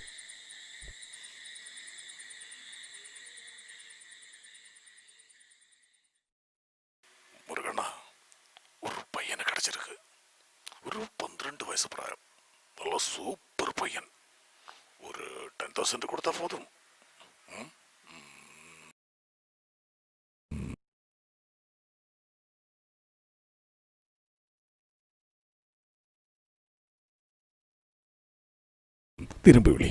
முருகண்ணா, ஒரு பையனை கிடைச்சிருக்கு. ஒரு 12 வயசு பிராயம். நல்ல சூப்பர் பையன். ஒரு 10,000 கொடுத்தா போதும். திரும்பி விழி.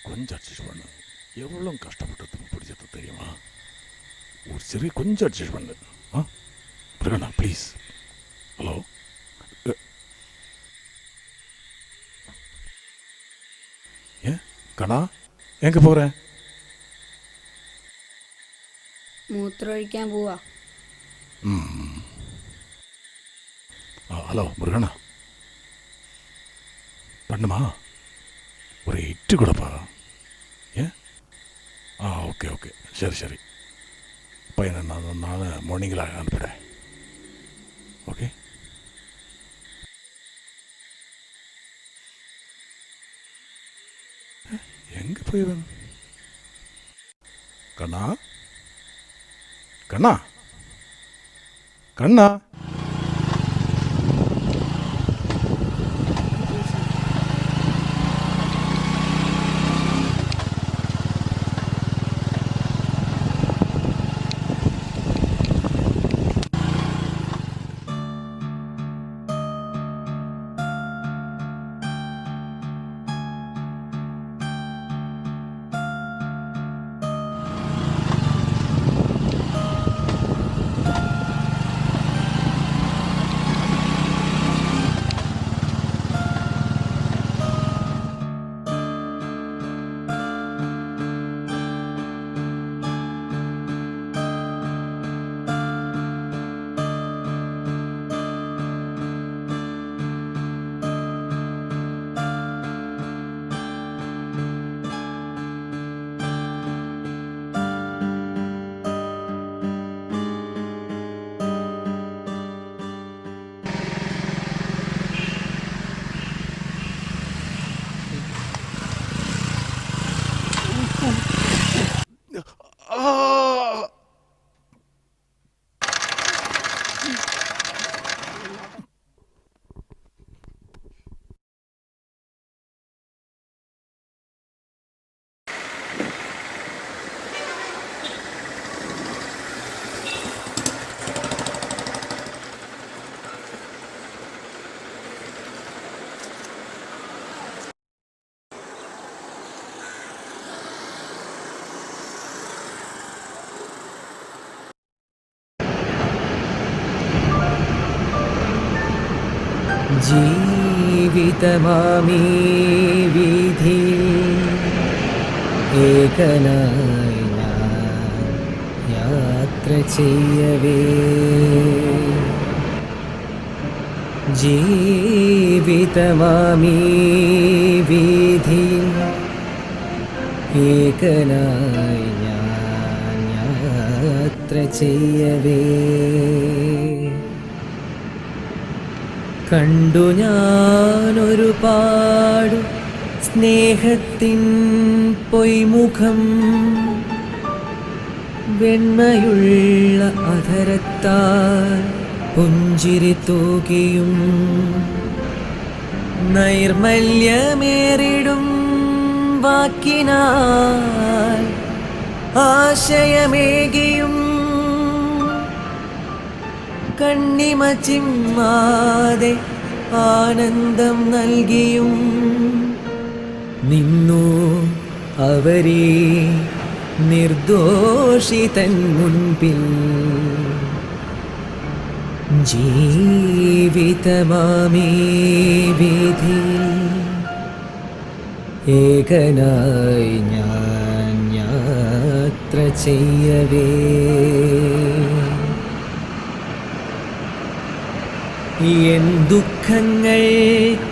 கொஞ்சம் அட்ஜஸ்ட் பண்ணு. எவ்வளோ கஷ்டப்பட்டு பிடிச்சது தெரியுமா? ஒரு சரி கொஞ்சம் அட்ஜஸ்ட் பண்ணு. பிரகண்ணா ப்ளீஸ். ஹலோ, ஏன் கண்ணா எங்கே போகிறேன்? മൂത്രമൊഴിക്കാൻ പോവാ. ஹலோ முருகண்ணா, பண்ணுமா ഒരു 8 കൊടുപ്പാ. ഓക്കെ ഓക്കെ, ശരി ശരി. പയ്യനെ നാളെ മോർണിംഗിൽ അனுப்பிടെ. ഓക്കെ. எங்க போயிவன்? கண்ணா கண்ணா கண்ணா. ജീവിതമാമീ വിധി ഏകനായി ഞാൻ യാത്ര ചെയ്യവേ. ജീവിതമാമീ വിധി ഏകനായി ഞാൻ യാത്ര ചെയ്യവേ. കണ്ടു ഞാനൊരുപാട് സ്നേഹത്തിൻ പൊയ്മുഖം, വെണ്മയുള്ള അധരത്താൽ പുഞ്ചിരി തൂകിയും നൈർമല്യമേറിടും വാക്കിനാൽ ആശയമേകിയും കണ്ണിമ ചിമ്മാതെ ആനന്ദം നൽകിയും നിന്നു അവരെ നിർദോഷിതൻ മുൻപിൽ. ജീവിതമാമീ വിധി ഏകനായി ഞാൻ യാത്ര ചെയ്യവേ. എൻ ദുഃഖങ്ങൾ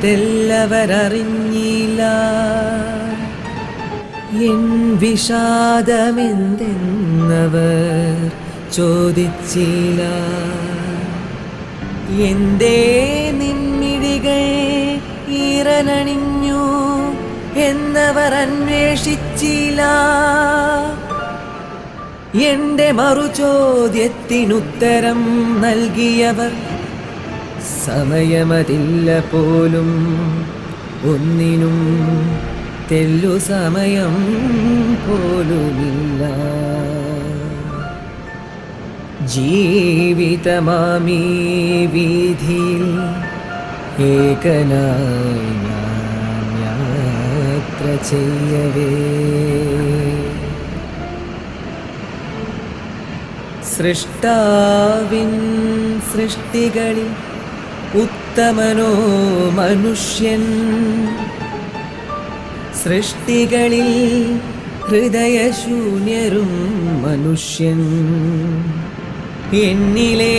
തെല്ലവരറിഞ്ഞില്ല, എൻ വിഷാദമെന്തെന്നവർ ചോദിച്ചില്ല. എന്തേ നിൻമിഴികൾ ഈറനണിഞ്ഞു എന്നവർ അന്വേഷിച്ചില്ല. എന്റെ മറുചോദ്യത്തിനുത്തരം നൽകിയവർ സമയമതില്ല പോലും ഒന്നിനും തെല്ലു സമയം പോലുമില്ല. ജീവിതമാമീ വീഥിയിൽ ഏകനായി ഞാൻ യാത്ര ചെയ്യവേ. സൃഷ്ടാവിൻ സൃഷ്ടികളിൽ ഉത്തമനോ മനുഷ്യൻ, സൃഷ്ടികളിൽ ഹൃദയശൂന്യരും മനുഷ്യൻ. എന്നിലേ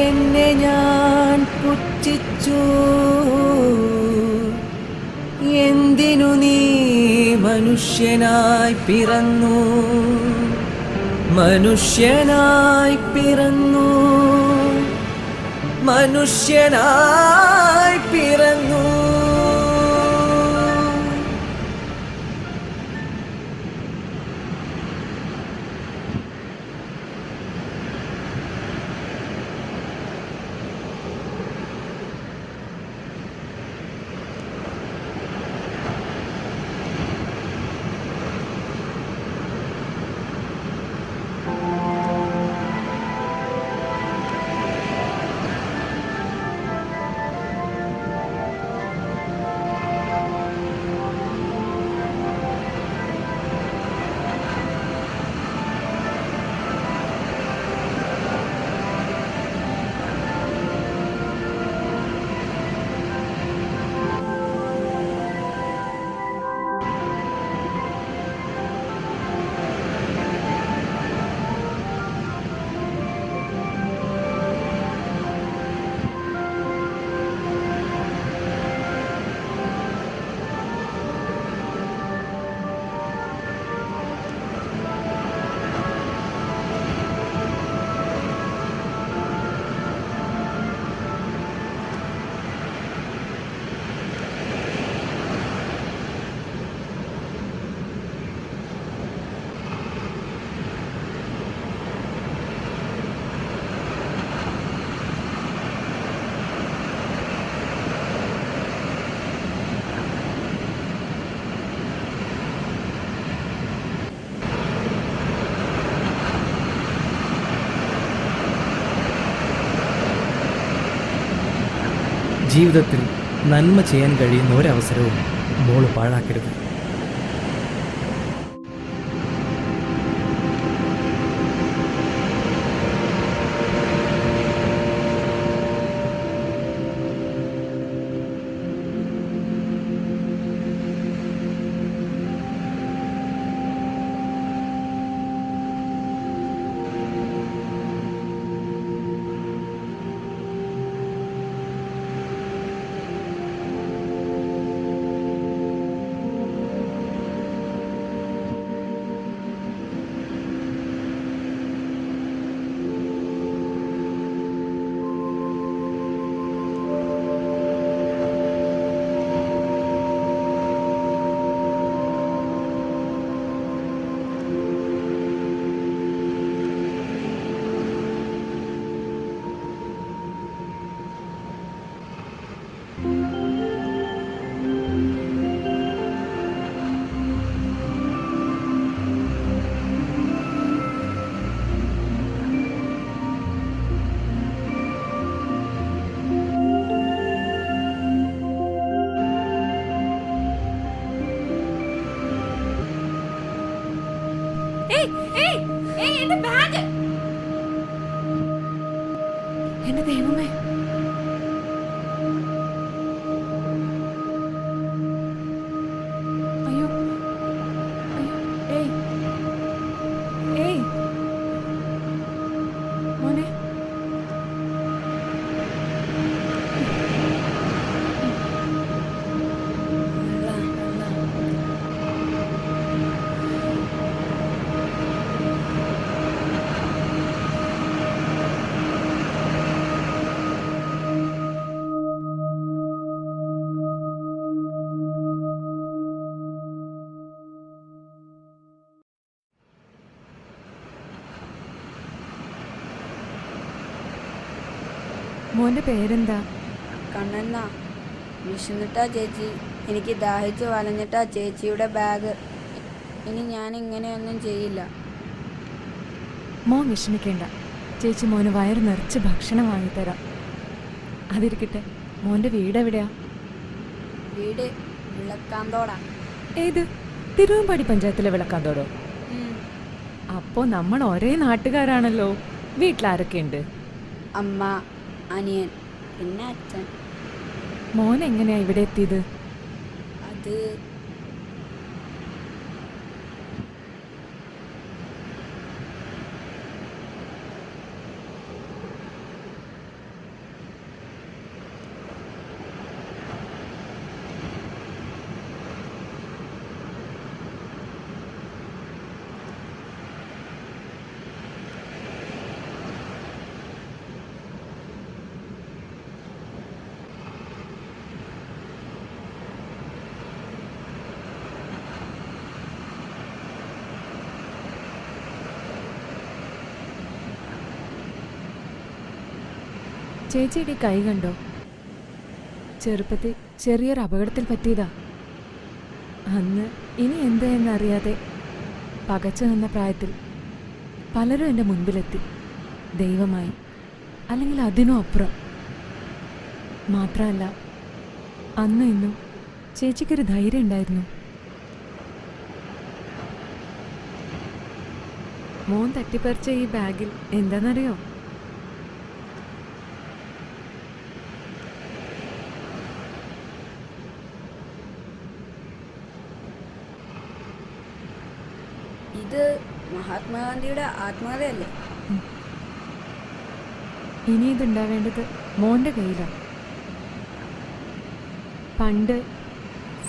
എന്നെ ഞാൻ പുച്ഛിച്ചു, എന്തിനു നീ മനുഷ്യനായി പിറന്നു, മനുഷ്യനായി പിറന്നു, മനുഷ്യനായി പിറന്നു. ജീവിതത്തിൽ നന്മ ചെയ്യാൻ കഴിയുന്ന ഒരവസരവും മോള് പാഴാക്കരുത്. എന്റെ ദൈവമേ, അയ്യോ അയ്യോ, ഏയ് ഏയ് മോനെ, മോന്റെ പേരെന്താ? കണ്ണെന്ന. വിശന്നിട്ടാ ചേച്ചി, എനിക്ക് ദാഹിച്ച് വലഞ്ഞിട്ടാ ചേച്ചിയുടെ ബാഗ്. ഇനി ഞാൻ ഇങ്ങനെയൊന്നും ചെയ്യില്ല. മോൻ വിഷമിക്കേണ്ട, ചേച്ചി മോന് വയറ് നിറച്ച് ഭക്ഷണം വാങ്ങിത്തരാം. അതിരിക്കട്ടെ, മോന്റെ വീട് എവിടെയാ? വീട് വിളക്കാന്തോടാ. ഏത്? തിരുവമ്പാടി പഞ്ചായത്തിലെ വിളക്കാന്തോടോ? അപ്പോ നമ്മൾ ഒരേ നാട്ടുകാരാണല്ലോ. വീട്ടിലാരൊക്കെയുണ്ട്? അമ്മ, അനിയൻ, പിന്നെ അച്ഛൻ. മോൻ എങ്ങനെയാ ഇവിടെ എത്തിയത്? അത് ചേച്ചിയുടെ കൈ കണ്ടോ? ചെറുപ്പത്തിൽ ചെറിയൊരു അപകടത്തിൽ പറ്റിയതാ. അന്ന് ഇനി എന്താ എന്നറിയാതെ പകച്ചു നിന്ന പ്രായത്തിൽ പലരും എൻ്റെ മുൻപിലെത്തി, ദൈവമായി അല്ലെങ്കിൽ അതിനും അപ്പുറം. മാത്രമല്ല, അന്നും ഇന്നും ചേച്ചിക്കൊരു ധൈര്യം ഉണ്ടായിരുന്നു. മോൻ തട്ടിപ്പറിച്ച ഈ ബാഗിൽ എന്താണെന്നറിയോ? ഇത് മഹാത്മാഗാന്ധിയുടെ ആത്മകഥയല്ലേ? ഇനി ഇതുണ്ടാവേണ്ടത് മോൻ്റെ കയ്യിലാണ്. പണ്ട്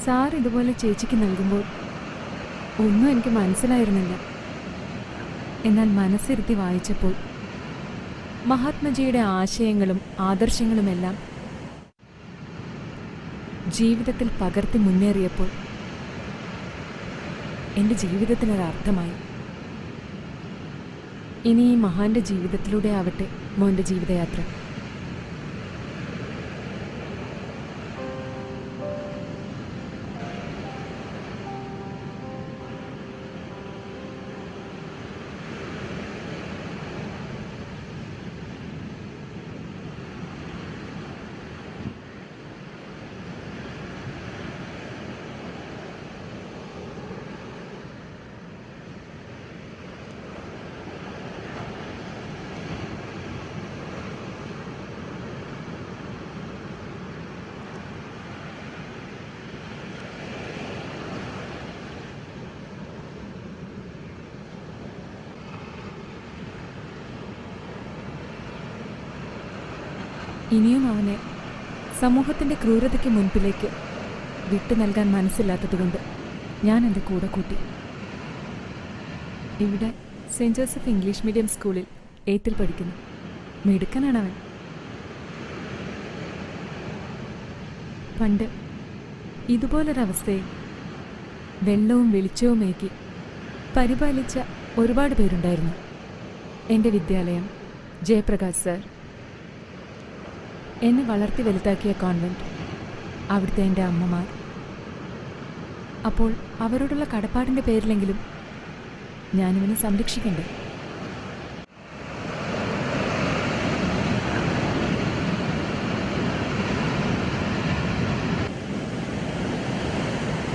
സാർ ഇതുപോലെ ചേച്ചിക്ക് നൽകുമ്പോൾ ഒന്നും എനിക്ക് മനസ്സിലായിരുന്നില്ല. എന്നാൽ മനസ്സിരുത്തി വായിച്ചപ്പോൾ മഹാത്മജിയുടെ ആശയങ്ങളും ആദർശങ്ങളുമെല്ലാം ജീവിതത്തിൽ പകർത്തി മുന്നേറിയപ്പോൾ എൻ്റെ ജീവിതത്തിനൊരർത്ഥമായി. ഇനി ഈ മഹാന്റെ ജീവിതത്തിലൂടെ ആവട്ടെ മോൻ്റെ ജീവിതയാത്ര. ഇനിയും അവനെ സമൂഹത്തിൻ്റെ ക്രൂരതയ്ക്ക് മുൻപിലേക്ക് വിട്ടു നൽകാൻ മനസ്സില്ലാത്തതുകൊണ്ട് ഞാൻ എൻ്റെ കൂടെ കൂട്ടി. ഇവിടെ സെൻറ് ജോസഫ് ഇംഗ്ലീഷ് മീഡിയം സ്കൂളിൽ 8th പഠിക്കുന്നു. മിടുക്കനാണവൻ. പണ്ട് ഇതുപോലൊരവസ്ഥയിൽ വെള്ളവും വെളിച്ചവുമേക്കി പരിപാലിച്ച ഒരുപാട് പേരുണ്ടായിരുന്നു. എൻ്റെ വിദ്യാലയം, ജയപ്രകാശ് സർ, എന്നെ വളർത്തി വലുതാക്കിയ കോൺവെൻറ്റ്, അവിടുത്തെ എൻ്റെ അമ്മമാർ. അപ്പോൾ അവരോടുള്ള കടപ്പാടിൻ്റെ പേരിലെങ്കിലും ഞാനിവനെ സംരക്ഷിക്കണ്ടേ?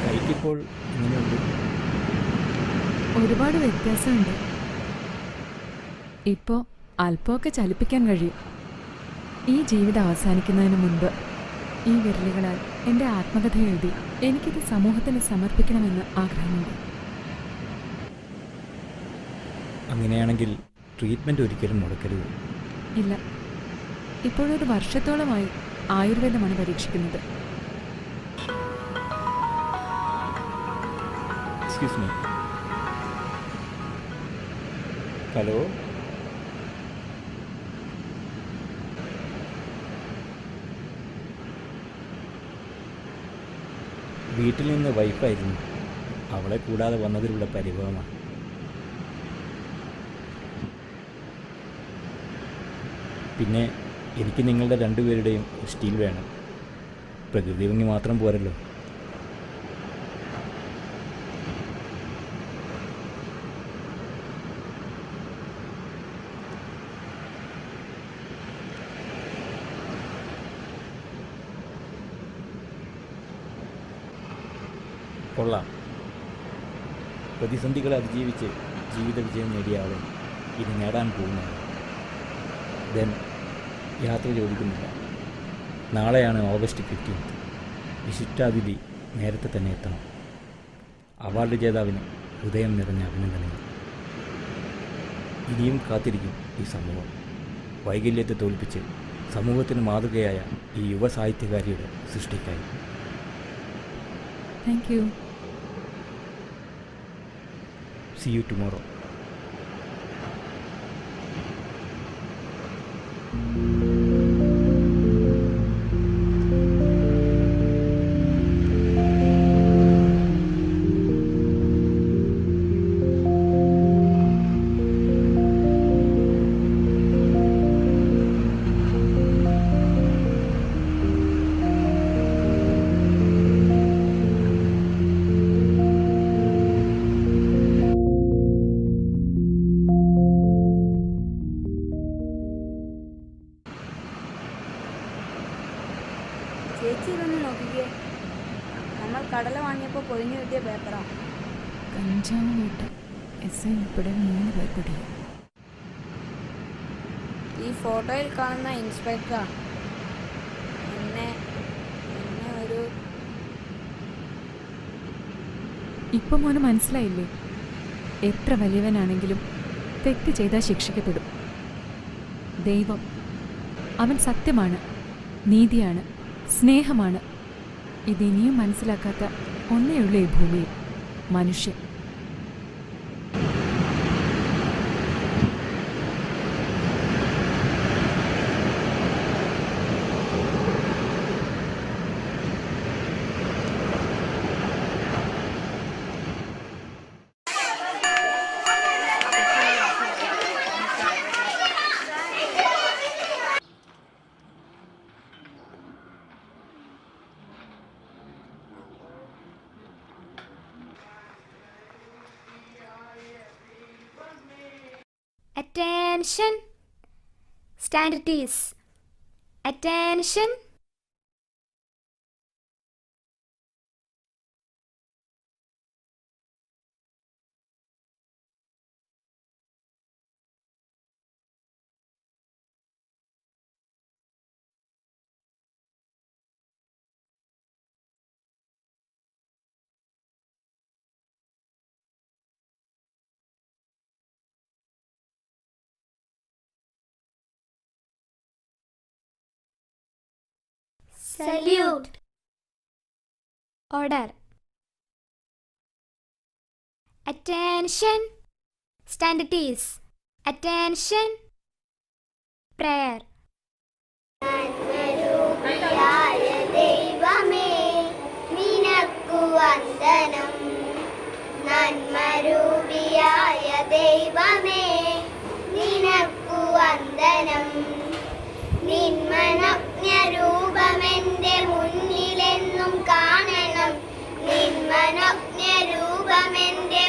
കൈക്കിപ്പോൾ ഇങ്ങനെയുണ്ട്. ഒരുപാട് വ്യത്യാസമുണ്ട്. ഇപ്പോൾ അല്പമൊക്കെ ചലിപ്പിക്കാൻ കഴിയും. ഈ ജീവിതം അവസാനിക്കുന്നതിന് മുൻപ് ഈ വിരലുകളാൽ എൻ്റെ ആത്മകഥ എഴുതി എനിക്കിത് സമൂഹത്തിന് സമർപ്പിക്കണമെന്ന് ആഗ്രഹമുണ്ട്. അങ്ങനെയാണെങ്കിൽ ട്രീറ്റ്മെൻറ്റ് ഒരിക്കലും മുടക്കരുത്. ഇല്ല, ഇപ്പോഴൊരു വർഷത്തോളമായി ആയുർവേദമാണ് പരീക്ഷിക്കുന്നത്. Excuse me. ഹലോ, വീട്ടിൽ നിന്ന് വൈഫായിരുന്നു. അവളെ കൂടാതെ വന്നതിലുള്ള പരിഭവമാണ്. പിന്നെ എനിക്ക് നിങ്ങളുടെ രണ്ടുപേരുടെയും സ്റ്റീൽ വേണം. പ്രകൃതി ഭംഗി മാത്രം പോരല്ലോ. കൊള്ളാം. പ്രതിസന്ധികളെ അതിജീവിച്ച് ജീവിത വിജയം നേടിയ ആളും ഇനി നേടാൻ പോകുന്നതാണ്. ദെൻ യാത്ര ചോദിക്കുന്നില്ല. നാളെയാണ് ഓഗസ്റ്റ് 15. വിശിഷ്ടാതിഥി നേരത്തെ തന്നെ എത്തണം. അവാർഡ് ജേതാവിന് ഹൃദയം നിറഞ്ഞ അഭിനന്ദനങ്ങൾ. ഇനിയും കാത്തിരിക്കും ഈ സമൂഹം. വൈകല്യത്തെ തോൽപ്പിച്ച് സമൂഹത്തിന് മാതൃകയായ ഈ യുവ സാഹിത്യകാരിയുടെ സൃഷ്ടിക്കായി. Thank you. See you tomorrow. ചേച്ചി ഇതൊന്ന് നോക്കിക്കേ. നമ്മൾ കടല വാങ്ങിയപ്പോൾ പൊതിഞ്ഞു കിട്ടിയ പേപ്പറാ. കഞ്ചാവ് വീട്ട് SI ഉൾപ്പെടെ 3 പേർ പിടി. ഈ ഫോട്ടോയിൽ കാണുന്ന ഇൻസ്പെക്ടറാ. എന്നെ ഒരു ഇപ്പൊ മോന് മനസ്സിലായില്ലേ? എത്ര വലിയവനാണെങ്കിലും തെറ്റ് ചെയ്താൽ ശിക്ഷിക്കപ്പെടും. ദൈവം, അവൻ സത്യമാണ്, നീതിയാണ്, സ്നേഹമാണ്. ഇതിനിയും മനസ്സിലാക്കാത്ത ഒന്നേയുള്ളൂ ഈ ഭൂമിയിൽ, മനുഷ്യൻ. Attention. Stand at ease. Attention. Salute. Order. Attention. Stand at ease. Attention. Prayer. ദൈവമേ നിനക്കു വന്ദനം. നന്മരൂപിയായ ദൈവമേ നിനക്കു വന്ദനം. നിന്മനജ്ഞരൂപമെന്റെ മുന്നിലെന്നും കാണണം. നിന്മനജ്ഞരൂപമെന്റെ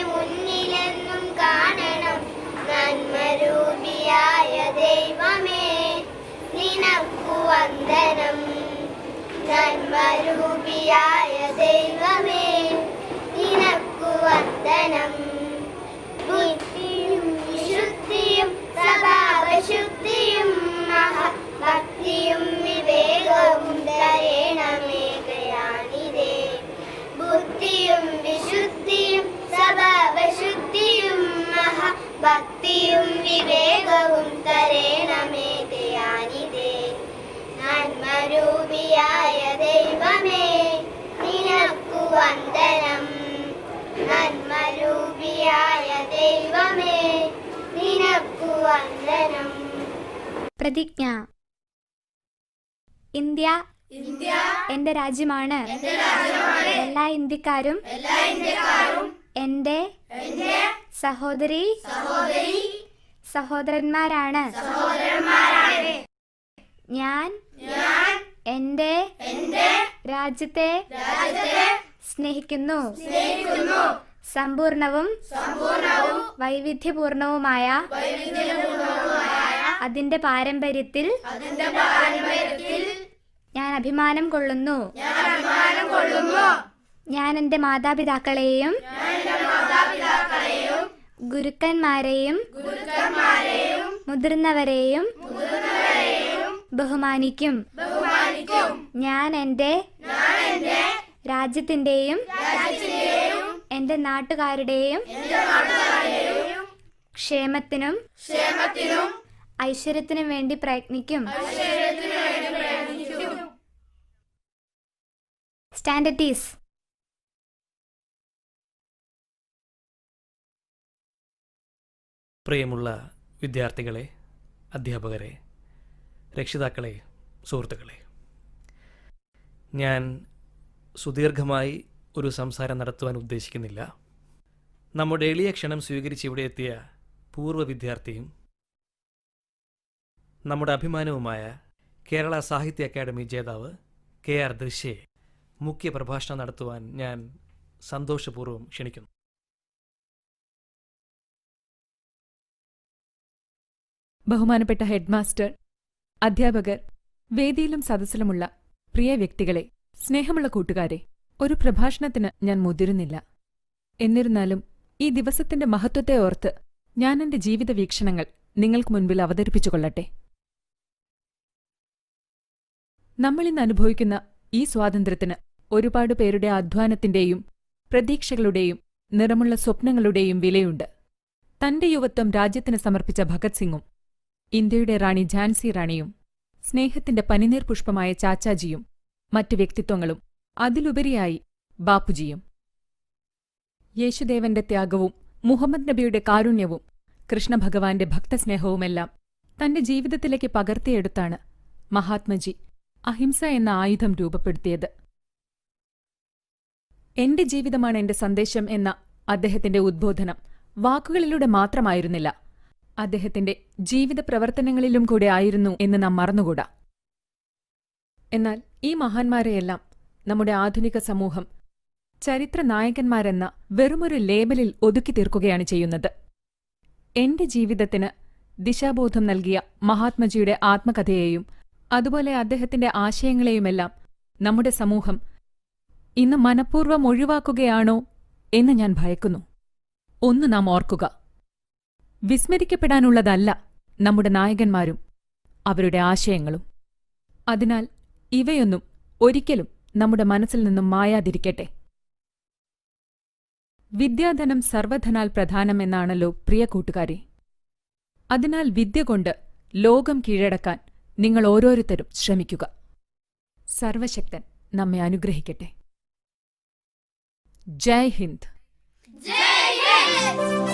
മുന്നിലെന്നും കാണണം. നന്മരൂപിയായ ദൈവമേ നിനക്കു വന്ദനം. നന്മരൂപിയായ ദൈവമേ നിനക്കു വന്ദനം. ബുദ്ധിയും വിശുദ്ധിയും സ്വഭാവശുദ്ധിയും ഭക്തിയും വിവേകവും തരേണമേ ദയാനിധേ. ബുദ്ധിയും വിശുദ്ധിയും സ്വഭാവശുദ്ധിയും ഭക്തിയും വിവേകവും തരേണമേ ദയാനിധേ. നന്മരൂപിയായ ദൈവമേ നിനക്കു വന്ദനം. നന്മരൂപിയായ ദൈവമേ നിനക്കു വന്ദനം. പ്രതിജ്ഞ. ഇന്ത്യ എന്റെ രാജ്യമാണ്. എല്ലാ ഇന്ത്യക്കാരും എന്റെ സഹോദരി സഹോദരന്മാരാണ്. ഞാൻ എന്റെ രാജ്യത്തെ സ്നേഹിക്കുന്നു. സമ്പൂർണവും വൈവിധ്യപൂർണവുമായ അതിന്റെ പാരമ്പര്യത്തിൽ ഞാൻ അഭിമാനം കൊള്ളുന്നു. ഞാൻ എന്റെ മാതാപിതാക്കളെയും ഗുരുക്കന്മാരെയും മുതിർന്നവരെയും ബഹുമാനിക്കും. ഞാൻ എന്റെ രാജ്യത്തിന്റെയും എന്റെ നാട്ടുകാരുടെയും ക്ഷേമത്തിനും ഐശ്വര്യത്തിനും വേണ്ടി പ്രയത്നിക്കും. Stand at is. പ്രിയമുള്ള വിദ്യാർത്ഥികളെ, അധ്യാപകരെ, രക്ഷിതാക്കളെ, സുഹൃത്തുക്കളെ, ഞാൻ സുദീർഘമായി ഒരു സംസാരം നടത്തുവാൻ ഉദ്ദേശിക്കുന്നില്ല. നമ്മുടെ എളിയ ക്ഷണം സ്വീകരിച്ച് ഇവിടെ എത്തിയ പൂർവ്വ വിദ്യാർത്ഥിയും നമ്മുടെ അഭിമാനവുമായ കേരള സാഹിത്യ അക്കാദമി ജേതാവ് KR ദൃശ്യയെ മുഖ്യ പ്രഭാഷണം നടത്തുവാൻ ഞാൻ സന്തോഷപൂർവ്വം ക്ഷണിക്കുന്നു. ബഹുമാനപ്പെട്ട ഹെഡ് മാസ്റ്റർ, അധ്യാപകർ, വേദിയിലും സദസ്സിലുമുള്ള പ്രിയ വ്യക്തികളെ, സ്നേഹമുള്ള കൂട്ടുകാരെ, ഒരു പ്രഭാഷണത്തിന് ഞാൻ മുതിരുന്നില്ല. എന്നിരുന്നാലും ഈ ദിവസത്തിന്റെ മഹത്വത്തെ ഓർത്ത് ഞാൻ എന്റെ ജീവിത വീക്ഷണങ്ങൾ നിങ്ങൾക്ക് മുൻപിൽ അവതരിപ്പിച്ചുകൊള്ളട്ടെ. നമ്മളിന്ന് അനുഭവിക്കുന്ന ഈ സ്വാതന്ത്ര്യത്തിന് ഒരുപാട് പേരുടെ അധ്വാനത്തിന്റെയും പ്രതീക്ഷകളുടെയും നിറമുള്ള സ്വപ്നങ്ങളുടെയും വിലയുണ്ട്. തന്റെ യുവത്വം രാജ്യത്തിന് സമർപ്പിച്ച ഭഗത് സിംഗും ഇന്ത്യയുടെ റാണി ഝാൻസി റാണിയും സ്നേഹത്തിന്റെ പനിനീർ പുഷ്പമായ ചാച്ചാജിയും മറ്റു വ്യക്തിത്വങ്ങളും അതിലുപരിയായി ബാപ്പുജിയും. യേശുദേവന്റെ ത്യാഗവും മുഹമ്മദ് നബിയുടെ കാരുണ്യവും കൃഷ്ണഭഗവാന്റെ ഭക്തസ്നേഹവുമെല്ലാം തന്റെ ജീവിതത്തിലേക്ക് പകർത്തിയെടുത്താണ് മഹാത്മജി അഹിംസ എന്ന ആയുധം രൂപപ്പെടുത്തിയത്. എന്റെ ജീവിതമാണ് എന്റെ സന്ദേശം എന്ന അദ്ദേഹത്തിന്റെ ഉദ്ബോധനം വാക്കുകളിലൂടെ മാത്രമായിരുന്നില്ല, അദ്ദേഹത്തിന്റെ ജീവിത പ്രവർത്തനങ്ങളിലും കൂടെ ആയിരുന്നു എന്ന് നാം മറന്നുകൂടാ. എന്നാൽ ഈ മഹാന്മാരെയെല്ലാം നമ്മുടെ ആധുനിക സമൂഹം ചരിത്ര നായകന്മാരെന്ന വെറുമൊരു ലേബലിൽ ഒതുക്കി തീർക്കുകയാണ് ചെയ്യുന്നത്. എന്റെ ജീവിതത്തിന് ദിശാബോധം നൽകിയ മഹാത്മജിയുടെ ആത്മകഥയെയും അതുപോലെ അദ്ദേഹത്തിന്റെ ആശയങ്ങളെയുമെല്ലാം നമ്മുടെ സമൂഹം ഇന്ന് മനഃപൂർവ്വം ഒഴിവാക്കുകയാണോ എന്ന് ഞാൻ ഭയക്കുന്നു. ഒന്ന് നാം ഓർക്കുക, വിസ്മരിക്കപ്പെടാനുള്ളതല്ല നമ്മുടെ നായകന്മാരും അവരുടെ ആശയങ്ങളും. അതിനാൽ ഇവയൊന്നും ഒരിക്കലും നമ്മുടെ മനസ്സിൽ നിന്നും മായാതിരിക്കട്ടെ. വിദ്യാധനം സർവധനാൽ പ്രധാനം എന്നാണല്ലോ പ്രിയ കൂട്ടുകാരെ. അതിനാൽ വിദ്യ കൊണ്ട് ലോകം കീഴടക്കാൻ നിങ്ങൾ ഓരോരുത്തരും ശ്രമിക്കുക. സർവശക്തൻ നമ്മെ അനുഗ്രഹിക്കട്ടെ. ജയ് ഹിന്ദ്.